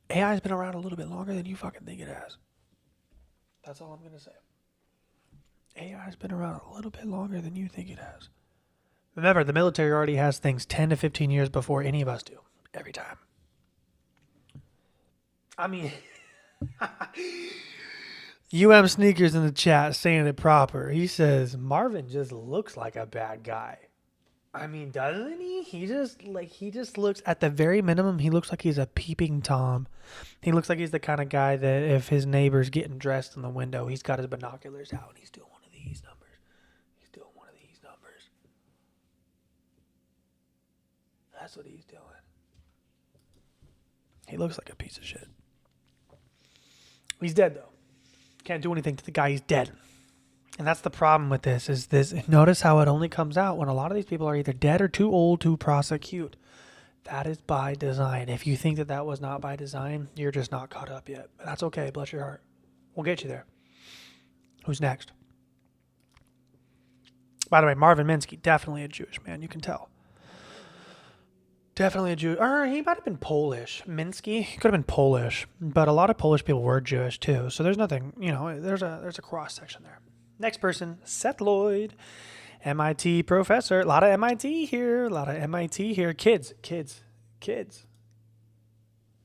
AI's been around a little bit longer than you fucking think it has. That's all I'm going to say. AI's been around a little bit longer than you think it has. Remember, the military already has things 10 to 15 years before any of us do. Every time. I mean, UM Sneakers in the chat saying it proper. He says, Marvin just looks like a bad guy. I mean, doesn't he? He just looks, at the very minimum, he looks like he's a peeping Tom. He looks like he's the kind of guy that if his neighbor's getting dressed in the window, he's got his binoculars out and he's doing one of these numbers. He's doing one of these numbers. That's what he's doing. He looks like a piece of shit. He's dead, though. Can't do anything to the guy. He's dead. And that's the problem with this, is this. Notice how it only comes out when a lot of these people are either dead or too old to prosecute. That is by design. If you think that that was not by design, you're just not caught up yet. But that's okay. Bless your heart. We'll get you there. Who's next? By the way, Marvin Minsky, definitely a Jewish man. You can tell. Definitely a Jew. Or he might have been Polish. Minsky, he could have been Polish. But a lot of Polish people were Jewish too. So there's nothing, there's a cross section there. Next person, Seth Lloyd, MIT professor. A lot of MIT here. Kids.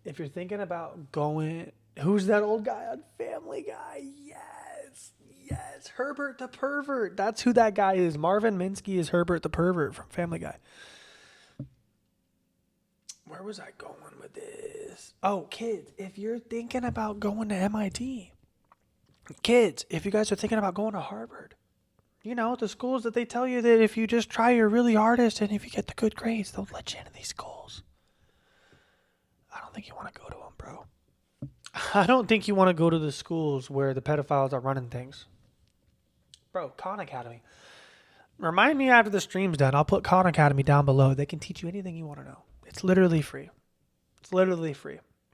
If you're thinking about going, who's that old guy on Family Guy? Yes. Herbert the pervert. That's who that guy is. Marvin Minsky is Herbert the pervert from Family Guy. Where was I going with this? Oh, kids, if you're thinking about going to MIT, kids, if you guys are thinking about going to Harvard, the schools that they tell you that if you just try your really hardest and if you get the good grades, they'll let you into these schools. I don't think you want to go to them, bro. I don't think you want to go to the schools where the pedophiles are running things. Bro, Khan Academy. Remind me after the stream's done. I'll put Khan Academy down below. They can teach you anything you want to know. It's literally free.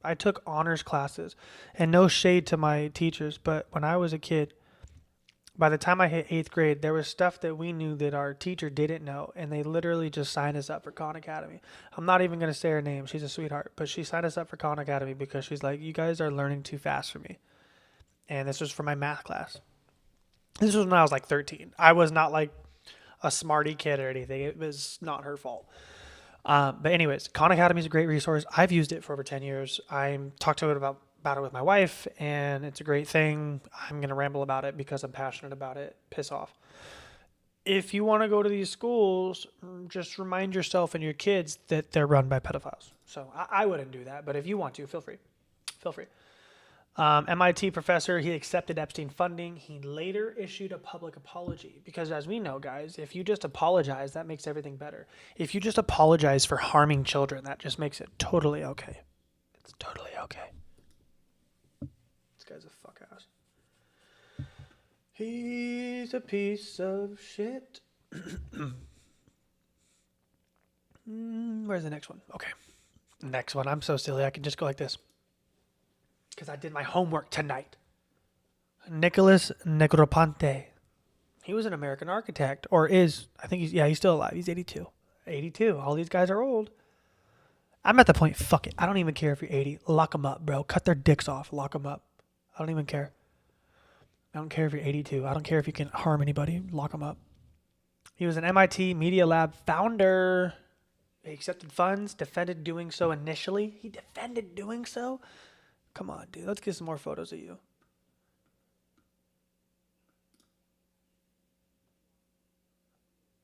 I took honors classes, and no shade to my teachers, but when I was a kid, by the time I hit 8th grade, there was stuff that we knew that our teacher didn't know, and they literally just signed us up for Khan Academy. I'm not even going to say her name. She's a sweetheart, but she signed us up for Khan Academy because she's like, you guys are learning too fast for me. And this was for my math class. This was when I was like 13. I was not like a smarty kid or anything. It was not her fault. But anyways, Khan Academy is a great resource. I've used it for over 10 years. I talked to it about it with my wife, and it's a great thing. I'm going to ramble about it because I'm passionate about it. Piss off. If you want to go to these schools, just remind yourself and your kids that they're run by pedophiles. So I wouldn't do that, but if you want to, feel free. MIT professor, he accepted Epstein funding. He later issued a public apology because, as we know, guys, if you just apologize, that makes everything better. If you just apologize for harming children, that just makes it totally okay. It's totally okay. This guy's a fuck ass. He's a piece of shit. Where's the next one? Okay. Next one. I'm so silly. I can just go like this. Because I did my homework tonight. Nicholas Negroponte. He was an American architect, or is. I think he's still alive. He's 82. 82. All these guys are old. I'm at the point, fuck it. I don't even care if you're 80. Lock them up, bro. Cut their dicks off. Lock them up. I don't even care. I don't care if you're 82. I don't care if you can harm anybody. Lock them up. He was an MIT Media Lab founder. He accepted funds, defended doing so initially. He defended doing so? Come on, dude. Let's get some more photos of you.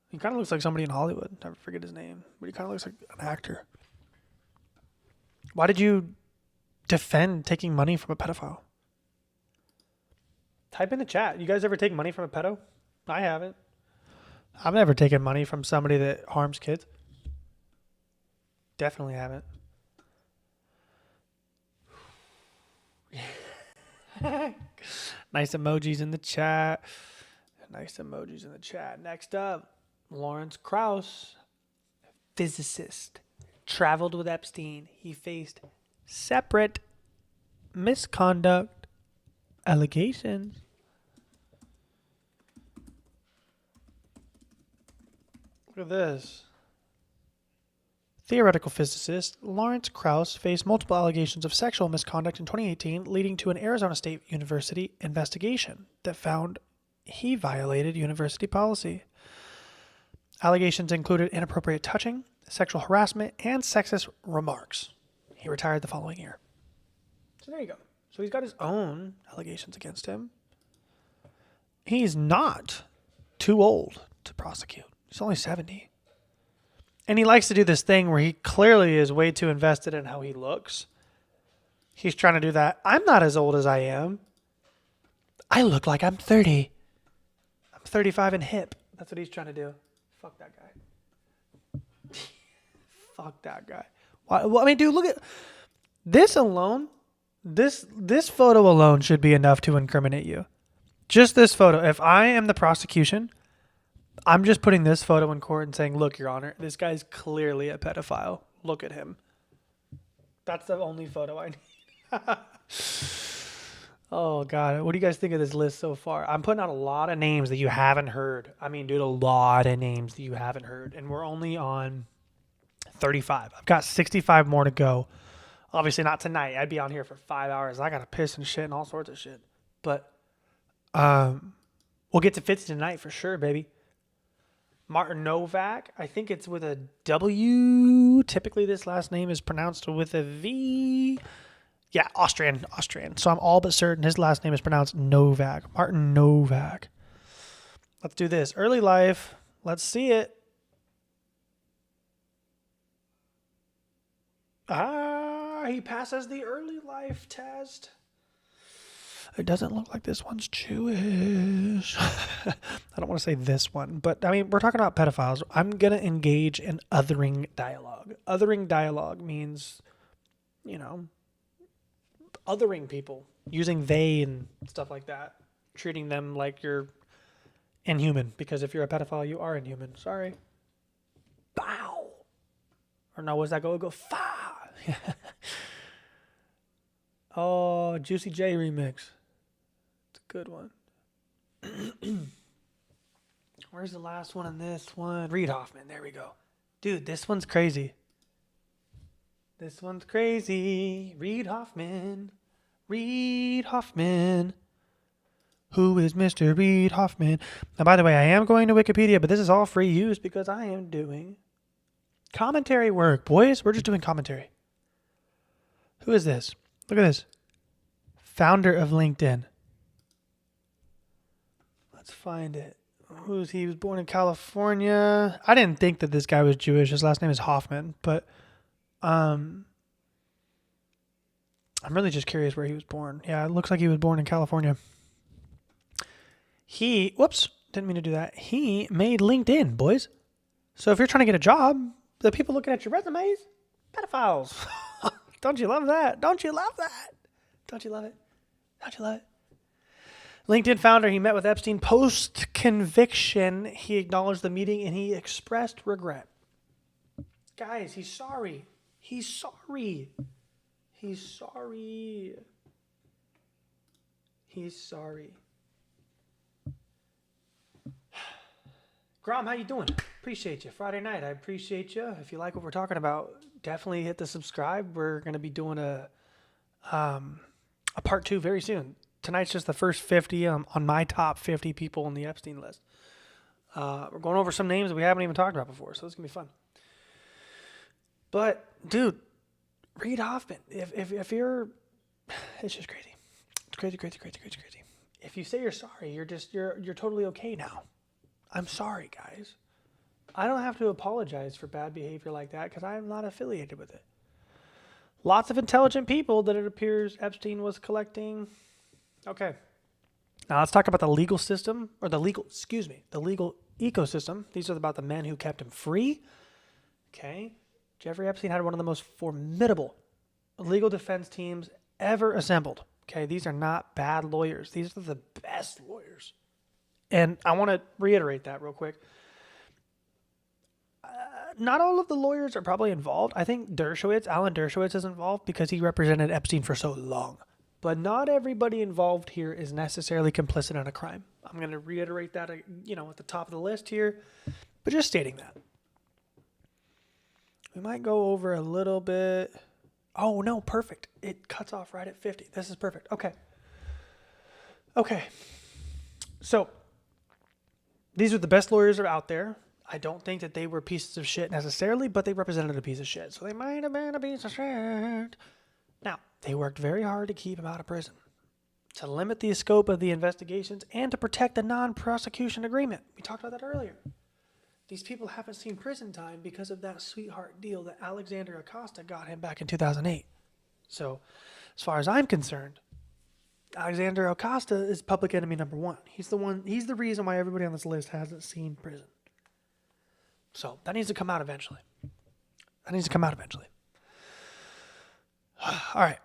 He kind of looks like somebody in Hollywood. Never forget his name. But he kind of looks like an actor. Why did you defend taking money from a pedophile? Type in the chat. You guys ever take money from a pedo? I haven't. I've never taken money from somebody that harms kids. Definitely haven't. Nice emojis in the chat. Next up, Lawrence Krauss, physicist, traveled with Epstein. He faced separate misconduct allegations. Look at this. Theoretical physicist Lawrence Krauss faced multiple allegations of sexual misconduct in 2018, leading to an Arizona State University investigation that found he violated university policy. Allegations included inappropriate touching, sexual harassment, and sexist remarks. He retired the following year. So there you go. So he's got his own allegations against him. He's not too old to prosecute. He's only 70. And he likes to do this thing where he clearly is way too invested in how he looks. He's trying to do that. I'm not as old as I am. I look like I'm 30. I'm 35 and hip. That's what he's trying to do. Fuck that guy. Fuck that guy. Well, I mean, dude, look at this alone. This photo alone should be enough to incriminate you. Just this photo. If I am the prosecution, I'm just putting this photo in court and saying, look, Your Honor, this guy's clearly a pedophile. Look at him. That's the only photo I need. Oh, God. What do you guys think of this list so far? I'm putting out a lot of names that you haven't heard. I mean, dude, a lot of names that you haven't heard. And we're only on 35. I've got 65 more to go. Obviously not tonight. I'd be on here for 5 hours. I got to piss and shit and all sorts of shit. But we'll get to 50 tonight for sure, baby. Martin Novak. I think it's with a W. Typically, this last name is pronounced with a V. Yeah, Austrian. So I'm all but certain his last name is pronounced Novak. Martin Novak. Let's do this. Early life. Let's see it. He passes the early life test. It doesn't look like this one's Jewish. I don't want to say this one, but I mean, we're talking about pedophiles. I'm going to engage in othering dialogue. Othering dialogue means, othering people, using they and stuff like that, treating them like you're inhuman, because if you're a pedophile, you are inhuman. Sorry. Bow. Or no, what's that go? Go fa. Oh, Juicy J remix. It's a good one. Where's the last one in this one? Reid Hoffman. There we go. Dude, this one's crazy. This one's crazy. Reid Hoffman. Reid Hoffman. Who is Mr. Reid Hoffman? Now, by the way, I am going to Wikipedia, but this is all free use because I am doing commentary work. Boys, we're just doing commentary. Who is this? Look at this. Founder of LinkedIn. Let's find it. He was born in California. I didn't think that this guy was Jewish. His last name is Hoffman, but I'm really just curious where he was born. Yeah, it looks like he was born in California. Didn't mean to do that. He made LinkedIn, boys. So if you're trying to get a job, the people looking at your resumes, pedophiles. Don't you love that? Don't you love that? Don't you love it? Don't you love it? LinkedIn founder, he met with Epstein post-conviction. He acknowledged the meeting and he expressed regret. Guys, he's sorry. He's sorry. He's sorry. He's sorry. Grom, how you doing? Appreciate you. Friday night, I appreciate you. If you like what we're talking about, definitely hit the subscribe. We're going to be doing a part 2 very soon. Tonight's just the first 50 on my top 50 people on the Epstein list. We're going over some names that we haven't even talked about before, so it's going to be fun. But, dude, Reid Hoffman, if you're, it's just crazy. It's crazy. If you say you're sorry, you're totally okay now. I'm sorry, guys. I don't have to apologize for bad behavior like that because I'm not affiliated with it. Lots of intelligent people that it appears Epstein was collecting. Okay. Now let's talk about the legal system, or the legal ecosystem. These are about the men who kept him free. Okay. Jeffrey Epstein had one of the most formidable legal defense teams ever assembled. Okay. These are not bad lawyers. These are the best lawyers. And I want to reiterate that real quick. Not all of the lawyers are probably involved. I think Alan Dershowitz is involved because he represented Epstein for so long. But not everybody involved here is necessarily complicit in a crime. I'm going to reiterate that, at the top of the list here, but just stating that. We might go over a little bit. Oh, no, perfect. It cuts off right at 50. This is perfect. Okay. So, these are the best lawyers that are out there. I don't think that they were pieces of shit necessarily, but they represented a piece of shit. So they might have been a piece of shit. Now, they worked very hard to keep him out of prison, to limit the scope of the investigations, and to protect the non-prosecution agreement. We talked about that earlier. These people haven't seen prison time because of that sweetheart deal that Alexander Acosta got him back in 2008. So, as far as I'm concerned, Alexander Acosta is public enemy number one. He's the reason why everybody on this list hasn't seen prison. So, that needs to come out eventually. All right.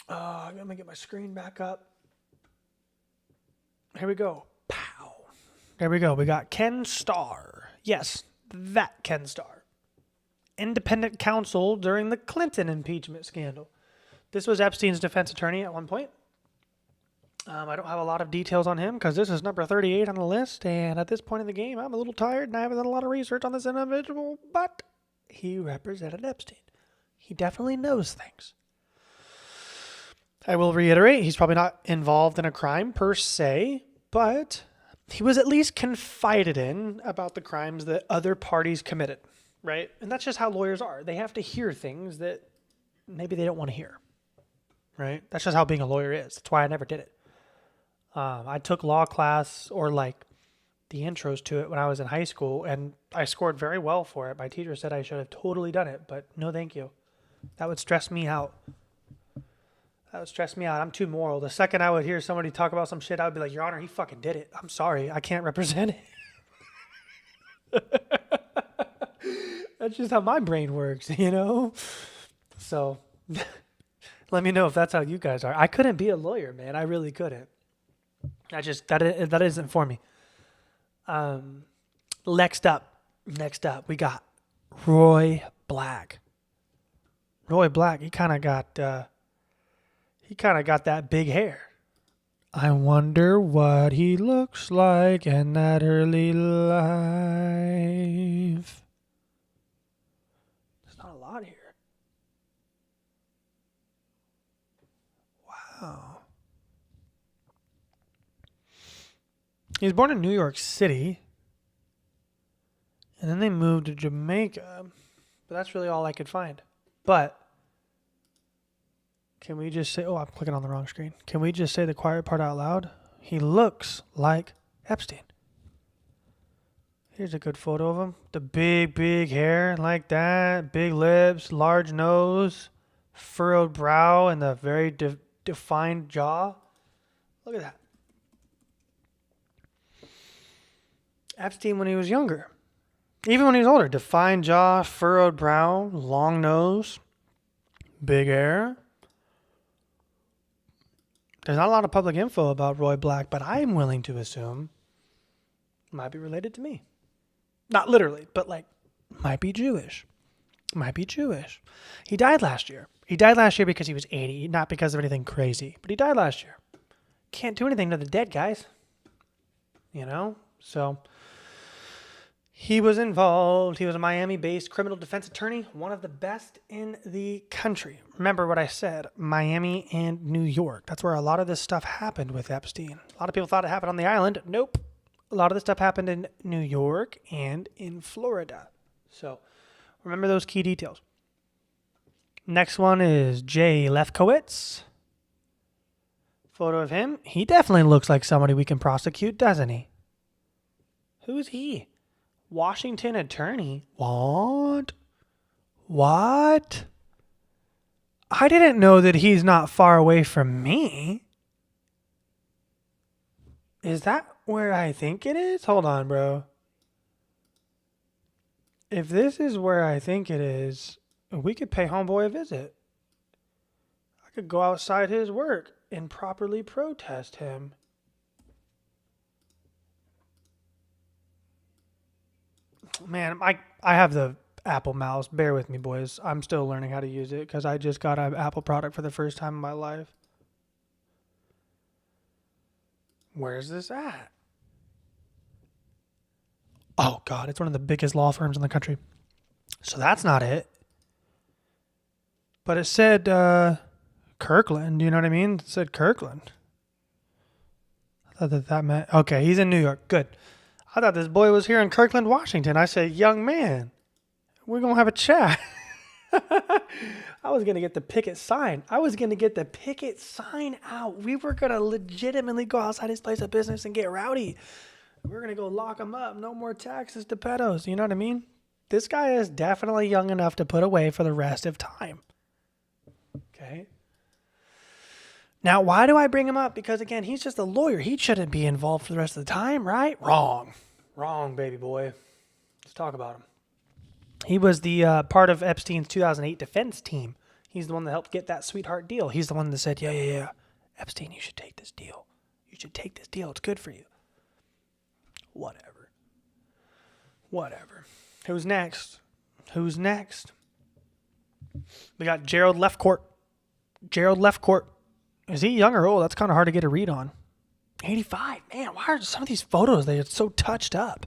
I'm going to get my screen back up. Here we go. Pow. There we go. We got Ken Starr. Yes, that Ken Starr. Independent counsel during the Clinton impeachment scandal. This was Epstein's defense attorney at one point. I don't have a lot of details on him because this is number 38 on the list. And at this point in the game, I'm a little tired and I haven't done a lot of research on this individual. But he represented Epstein. He definitely knows things. I will reiterate, he's probably not involved in a crime per se, but he was at least confided in about the crimes that other parties committed, right? And that's just how lawyers are. They have to hear things that maybe they don't want to hear, right? That's just how being a lawyer is. That's why I never did it. I took law class or like the intros to it when I was in high school, and I scored very well for it. My teacher said I should have totally done it, but no thank you. That would stress me out. I'm too moral. The second I would hear somebody talk about some shit, I would be like, Your Honor, he fucking did it. I'm sorry. I can't represent it. That's just how my brain works, you know? So let me know if that's how you guys are. I couldn't be a lawyer, man. I really couldn't. That isn't for me. Next up, we got Roy Black. Roy Black, he kind of got that big hair. I wonder what he looks like in that early life. There's not a lot here. Wow. He was born in New York City, and then they moved to Jamaica, but that's really all I could find. But can we just say, I'm clicking on the wrong screen. Can we just say the quiet part out loud? He looks like Epstein. Here's a good photo of him. The big hair like that. Big lips, large nose, furrowed brow, and the very defined jaw. Look at that. Epstein when he was younger. Even when he was older. Defined jaw, furrowed brow, long nose, big hair. There's not a lot of public info about Roy Black, but I'm willing to assume might be related to me. Not literally, but might be Jewish. He died last year. Because he was 80, not because of anything crazy. But he died last year. Can't do anything to the dead, guys. You know? So he was involved. He was a Miami-based criminal defense attorney, one of the best in the country. Remember what I said, Miami and New York. That's where a lot of this stuff happened with Epstein. A lot of people thought it happened on the island. Nope. A lot of this stuff happened in New York and in Florida. So remember those key details. Next one is Jay Lefkowitz. Photo of him. He definitely looks like somebody we can prosecute, doesn't he? Who's he? Washington attorney. What? I didn't know that he's not far away from me. Is that where I think it is? Hold on, bro. If this is where I think it is, we could pay homeboy a visit. I could go outside his work and properly protest him. Man, I have the Apple mouse. Bear with me, boys. I'm still learning how to use it because I just got an Apple product for the first time in my life. Where's this at? Oh, God. It's one of the biggest law firms in the country. So that's not it. But it said Kirkland. You know what I mean? It said Kirkland. I thought that meant... Okay, he's in New York. Good. I thought this boy was here in Kirkland, Washington. I said, young man, we're going to have a chat. I was going to get the picket sign. out. We were going to legitimately go outside his place of business and get rowdy. We're going to go lock him up. No more taxes to pedos. You know what I mean? This guy is definitely young enough to put away for the rest of time. Okay. Now, why do I bring him up? Because, again, he's just a lawyer. He shouldn't be involved for the rest of the time, right? Wrong. Wrong, baby boy. Let's talk about him. He was the part of Epstein's 2008 defense team. He's the one that helped get that sweetheart deal. He's the one that said, yeah. Epstein, you should take this deal. You should take this deal. It's good for you. Whatever. Who's next? We got Gerald Lefcourt. Is he young or old? That's kind of hard to get a read on. 85. Man, why are some of these photos, they're so touched up?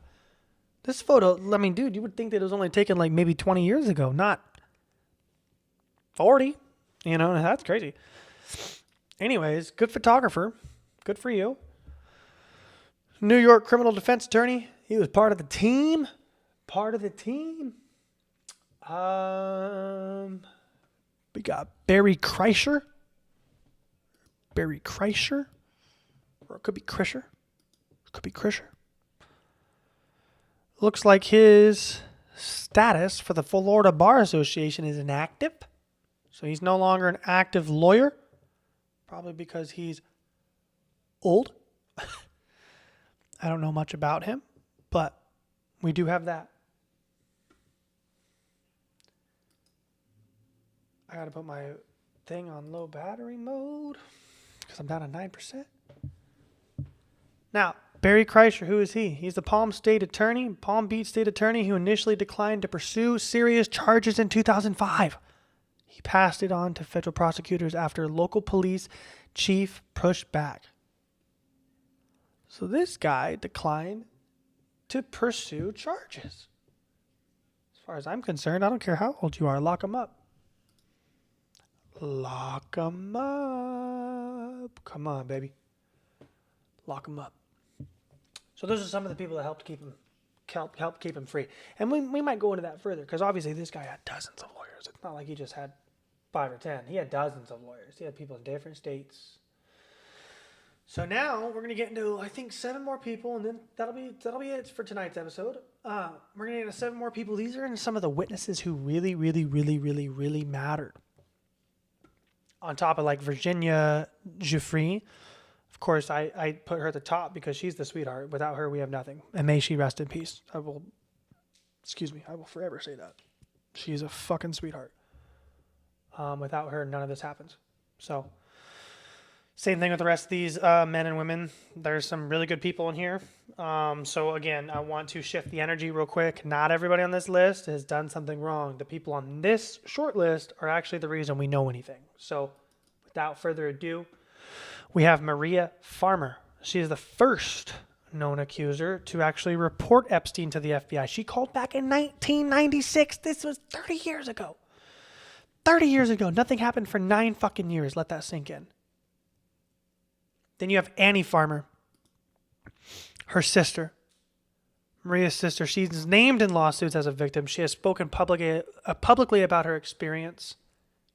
This photo, I mean, dude, you would think that it was only taken like maybe 20 years ago, not 40. You know, that's crazy. Anyways, good photographer. Good for you. New York criminal defense attorney. He was part of the team. We got Barry Kreischer. Or it could be Krischer. Looks like his status for the Florida Bar Association is inactive. So he's no longer an active lawyer. Probably because he's old. I don't know much about him, but we do have that. I got to put my thing on low battery mode because I'm down to 9%. Now, Barry Kreischer, who is he? He's the Palm Beach State Attorney who initially declined to pursue serious charges in 2005. He passed it on to federal prosecutors after local police chief pushed back. So this guy declined to pursue charges. As far as I'm concerned, I don't care how old you are. Lock him up. Come on, baby. Lock him up. So those are some of the people that helped keep him free. And we might go into that further because obviously this guy had dozens of lawyers. It's not like he just had 5 or 10. He had dozens of lawyers. He had people in different states. So now we're going to get into, I think, 7 more people, and then that'll be it for tonight's episode. We're going to get into 7 more people. These are some of the witnesses who really mattered. On top of like Virginia Jeffrey. Of course, I put her at the top because she's the sweetheart. Without her, we have nothing. And may she rest in peace. I will forever say that. She's a fucking sweetheart. Without her, none of this happens. So, same thing with the rest of these men and women. There's some really good people in here. So again, I want to shift the energy real quick. Not everybody on this list has done something wrong. The people on this short list are actually the reason we know anything. So, without further ado, we have Maria Farmer. She is the first known accuser to actually report Epstein to the FBI. She called back in 1996. This was 30 years ago. 30 years ago. Nothing happened for 9 fucking years. Let that sink in. Then you have Annie Farmer. Her sister. Maria's sister. She's named in lawsuits as a victim. She has spoken publicly about her experience.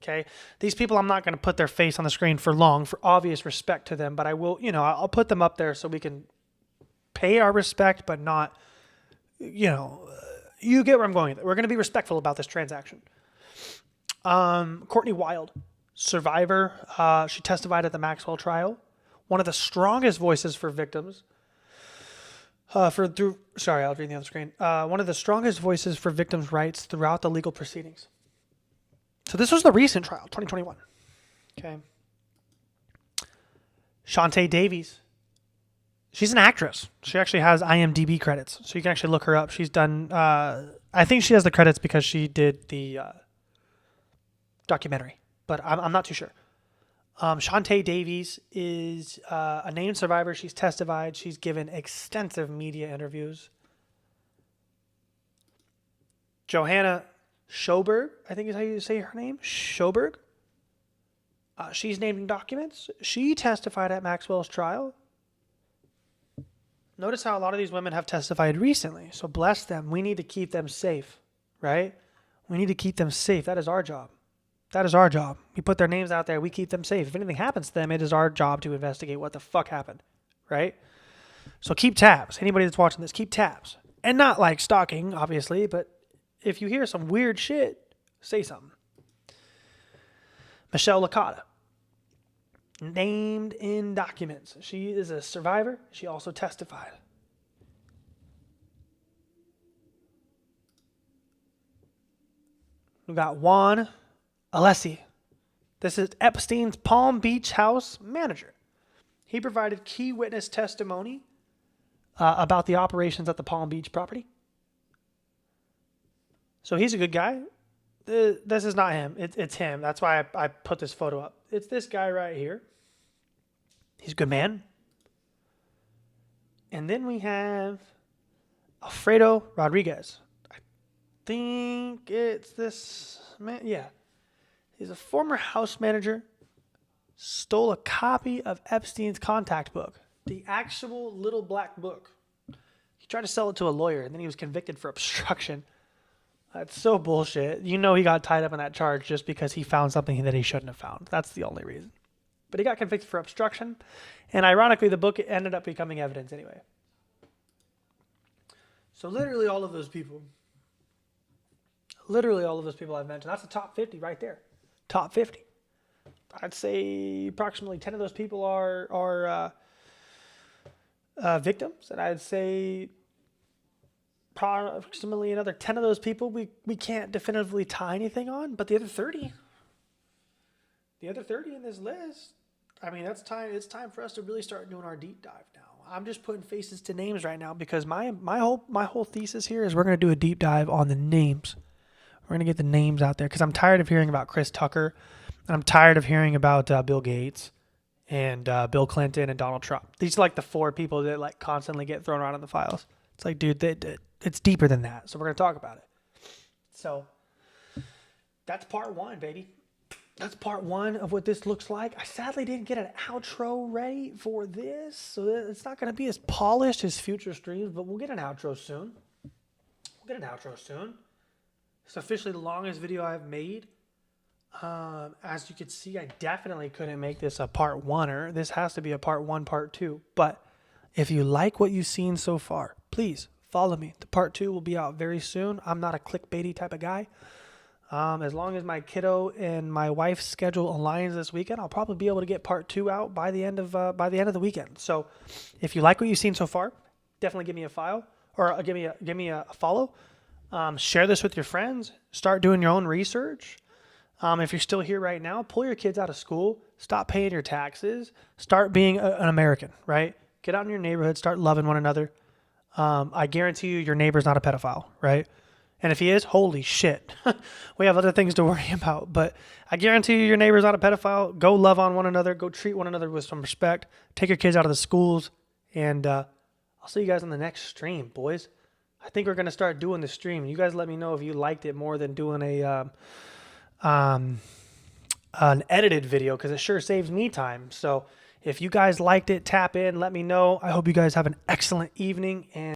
Okay, these people, I'm not going to put their face on the screen for long for obvious respect to them, but I will, I'll put them up there so we can pay our respect, but not, you get where I'm going. We're going to be respectful about this transaction. Courtney Wild, survivor. She testified at the Maxwell trial. One of the strongest voices for victims. I'll read the other screen. One of the strongest voices for victims' rights throughout the legal proceedings. So this was the recent trial, 2021. Okay. Shantae Davies. She's an actress. She actually has IMDb credits. So you can actually look her up. She's done, I think she has the credits because she did the documentary. But I'm not too sure. Shantae Davies is a named survivor. She's testified. She's given extensive media interviews. Johanna Schoberg, I think is how you say her name. Schoberg. She's named in documents. She testified at Maxwell's trial. Notice how a lot of these women have testified recently. So bless them. We need to keep them safe, right? We need to keep them safe. That is our job. We put their names out there. We keep them safe. If anything happens to them, it is our job to investigate what the fuck happened, right? So keep tabs. Anybody that's watching this, keep tabs. And not like stalking, obviously, but if you hear some weird shit, say something. Michelle Licata, named in documents. She is a survivor. She also testified. We got Juan Alessi. This is Epstein's Palm Beach house manager. He provided key witness testimony about the operations at the Palm Beach property. So he's a good guy. This is not him. It's him. That's why I put this photo up. It's this guy right here. He's a good man. And then we have Alfredo Rodriguez. I think it's this man. Yeah. He's a former house manager. Stole a copy of Epstein's contact book. The actual little black book. He tried to sell it to a lawyer, and then he was convicted for obstruction. That's so bullshit. You know he got tied up in that charge just because he found something that he shouldn't have found. That's the only reason. But he got convicted for obstruction, and ironically, the book ended up becoming evidence anyway. So literally all of those people I've mentioned, that's the top 50 right there. Top 50. I'd say approximately 10 of those people are victims, and I'd say approximately another 10 of those people we can't definitively tie anything on, but the other 30 in this list, I mean, it's time for us to really start doing our deep dive now. I'm just putting faces to names right now because my whole thesis here is we're going to do a deep dive on the names. We're going to get the names out there because I'm tired of hearing about Chris Tucker. I'm tired of hearing about Bill Gates and Bill Clinton and Donald Trump. These are like the four people that like constantly get thrown around in the files. It's like, dude, it's deeper than that. So we're going to talk about it. So that's part one, baby. That's part one of what this looks like. I sadly didn't get an outro ready for this, so it's not going to be as polished as future streams, but we'll get an outro soon. It's officially the longest video I've made. As you can see, I definitely couldn't make this a part one-er. This has to be a part one, part two. But if you like what you've seen so far, please follow me. The part two will be out very soon. I'm not a clickbaity type of guy. As long as my kiddo and my wife's schedule aligns this weekend, I'll probably be able to get part two out by the end of the weekend. So if you like what you've seen so far, definitely give me a file or give me a follow. Share this with your friends. Start doing your own research. If you're still here right now, pull your kids out of school. Stop paying your taxes. Start being an American, right? Get out in your neighborhood. Start loving one another. I guarantee you your neighbor's not a pedophile, right? And if he is, holy shit. We have other things to worry about. But I guarantee you your neighbor's not a pedophile. Go love on one another. Go treat one another with some respect. Take your kids out of the schools. And I'll see you guys on the next stream, boys. I think we're going to start doing the stream. You guys let me know if you liked it more than doing an edited video, because it sure saves me time. So if you guys liked it, tap in, let me know. I hope you guys have an excellent evening, and